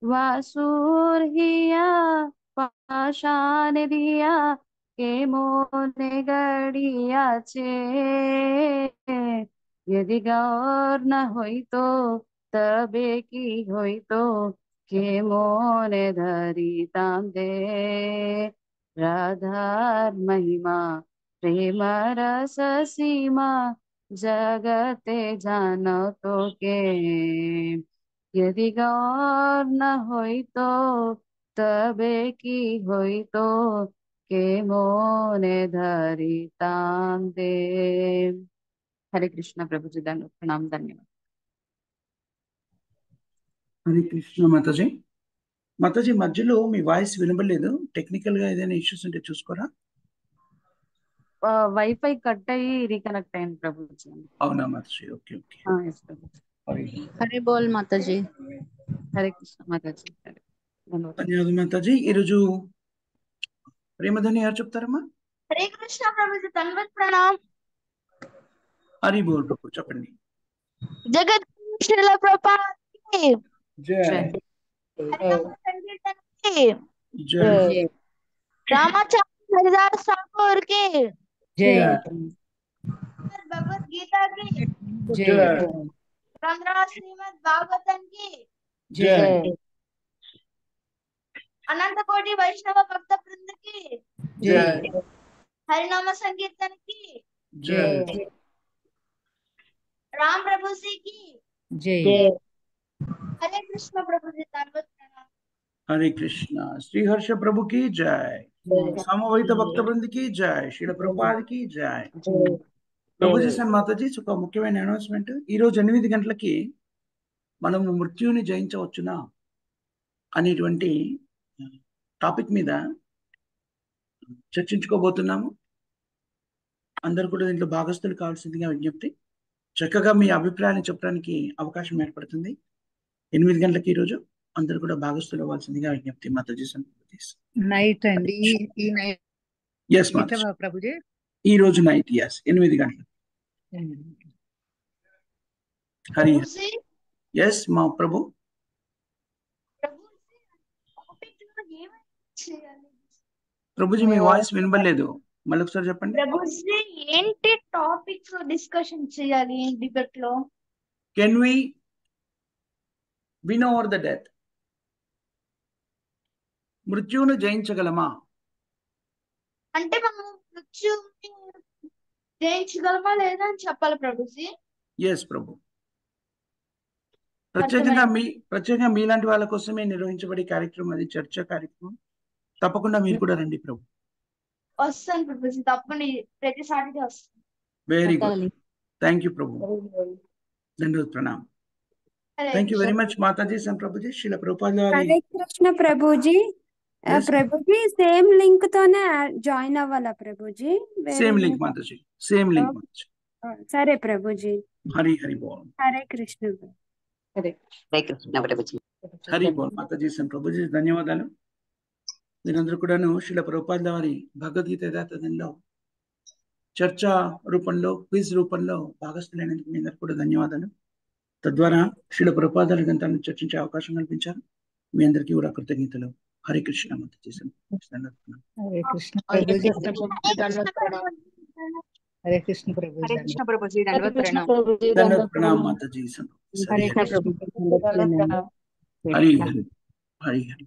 [SPEAKER 14] वासुर हिया पाषाण दिया के मोने गड़िया छे यदि गौर न होई तो तबे की होई तो के मोने धरी तांदे राधार महिमा प्रेम रस सीमा जगते जानो तो के यदि गौर न होई तो तबे की होई तो के मोने धरी तांदे। हरे कृष्ण प्रभु जी दंड प्रणाम धन्यवाद।
[SPEAKER 1] హరే కృష్ణ మాతాజీ. మాతాజీ మధ్యలో మీ వాయిస్ వినబడలేదు. టెక్నికల్ గా ఏదైనా ఇష్యూస్ ఉంటే చూసుకోరా.
[SPEAKER 14] వైఫై కట్ అయ్యి రీకనెక్ట్ అయింది ప్రభుజీ.
[SPEAKER 1] అవునా మాతాజీ? Okay okay.
[SPEAKER 15] హరే బోల్ మాతాజీ.
[SPEAKER 14] హరే కృష్ణ మాతాజీ.
[SPEAKER 1] ధన్యవాదాలు మాతాజీ. ఈరోజు ప్రేమధని ఎవరు చెప్తారమ్మా?
[SPEAKER 11] హరే కృష్ణ ప్రభుజీ దండవత్ ప్రణామ్.
[SPEAKER 1] హరి బోల్ ప్రభు చెప్పండి.
[SPEAKER 11] జగత్ శ్రీల ప్రభుపాదకి
[SPEAKER 1] జై.
[SPEAKER 11] సంకీర్తన కి
[SPEAKER 1] జై.
[SPEAKER 11] రామాచార్య హరిదాస్ ఠాకూర్ కి
[SPEAKER 15] జై.
[SPEAKER 11] భగవద్ గీతా కి
[SPEAKER 15] జై.
[SPEAKER 11] రంధ్రా శ్రీమద్ భాగవతం కి
[SPEAKER 1] జై.
[SPEAKER 11] అనంత కోటి వైష్ణవ భక్త బృంద కి
[SPEAKER 1] జై.
[SPEAKER 11] హరినామ సంకీర్తన కి
[SPEAKER 1] జై.
[SPEAKER 11] రామ్ ప్రభు సి కి
[SPEAKER 15] జై.
[SPEAKER 11] హరే కృష్ణ ప్రభుజీ దండవత్ ప్రణామ్.
[SPEAKER 1] హరే కృష్ణ. శ్రీహర్ష ప్రభుకి జై. సమవేత భక్త బృందకి జై. శ్రీల ప్రభుపాదకి జై. ప్రభుజీ సార్ మాతాజీ ఒక ముఖ్యమైన అనౌన్స్మెంట్. ఈరోజు 8 గంటలకి మనం మృత్యుని జయించవచ్చునా అనేటువంటి టాపిక్ మీద చర్చించుకోబోతున్నాము. అందరూ కూడా దీంట్లో భాగస్థులు కావాల్సిందిగా విజ్ఞప్తి. చక్కగా మీ అభిప్రాయాన్ని చెప్పడానికి అవకాశం ఏర్పడుతుంది. 8 గంటలకి ఈరోజు అందరూ కూడా భాగస్థులు అవ్వాల్సిందిగా విజ్ఞప్తి. మాతాజీ
[SPEAKER 15] నైట్ అండి ఈ నైట్.
[SPEAKER 1] ఎస్ మాతాజీ.
[SPEAKER 15] ప్రభుజీ
[SPEAKER 1] ఈ రోజు నైట్ 8 గంటలు. హరి. ఎస్ మా ప్రభు. ప్రభుజీ మీ వాయిస్ వినబడలేదు. మళ్ళీ ఒకసారి చెప్పండి.
[SPEAKER 11] ప్రభుజీ ఏంటి టాపిక్ డిస్కషన్ చేయాలి డిబేట్ లో?
[SPEAKER 1] Can we win over the death? మృత్యువును జయించగలమా?
[SPEAKER 11] అంటే మనం మృత్యుని జయించగలమా లేదా అని చెప్పాలి ప్రభుజీ.
[SPEAKER 1] ఎస్ ప్రభు. ప్రత్యేకంగా మీలాంటి వాళ్ళ కోసమే నిర్వహించబడే కార్యక్రమం అది, చర్చా కార్యక్రమం. తప్పకుండా మీరు కూడా రండి ప్రభు.
[SPEAKER 11] వస్తాను ప్రభుజీ, తప్పని ప్రతిసారి వస్తాను.
[SPEAKER 1] Very good. Thank you Prabhu. దండవత్ ప్రణామ్. Thank you very much Mataji and Prabhuji. Srila Prabhupada వారి.
[SPEAKER 16] హరే కృష్ణ ప్రభుజీ. ప్రభుజీ సేమ్ లింక్ తోనే జాయిన్ అవ్వాలా Prabhuji?
[SPEAKER 1] Same link Mataji. Same link Mataji.
[SPEAKER 16] సరే ప్రభుజీ.
[SPEAKER 1] హరి హరి బోల్.
[SPEAKER 16] హరే కృష్ణ.
[SPEAKER 7] హరే కృష్ణ ప్రభుజీ.
[SPEAKER 1] హరి బోల్ మాతాజీ అండ్ ప్రభుజీ. ధన్యవాదాలు. మీరందరూ కూడాను శ్రీల ప్రభుపాద వారి భగవద్గీత యథాతథంలో చర్చా రూపంలో, క్విజ్ రూపంలో భాగస్థులైనందుకు మీ అందరూ కూడా ధన్యవాదాలు. తద్వారా శ్రీల ప్రభుపాద గ్రంథాలను చర్చించే అవకాశం కల్పించారు. మీ అందరికీ కూడా కృతజ్ఞతలు. హరే కృష్ణ మాతాజీ.
[SPEAKER 15] హరే కృష్ణ ప్రభుజీ. హరే కృష్ణ ప్రభుజీ.
[SPEAKER 14] హరే కృష్ణ ప్రభుజీ దండవత్ ప్రణామ్.
[SPEAKER 1] దండవత్ ప్రణామ్ మాతాజీ.
[SPEAKER 14] హరే కృష్ణ ప్రభుజీ.
[SPEAKER 1] హరి హరి. హరి హరి.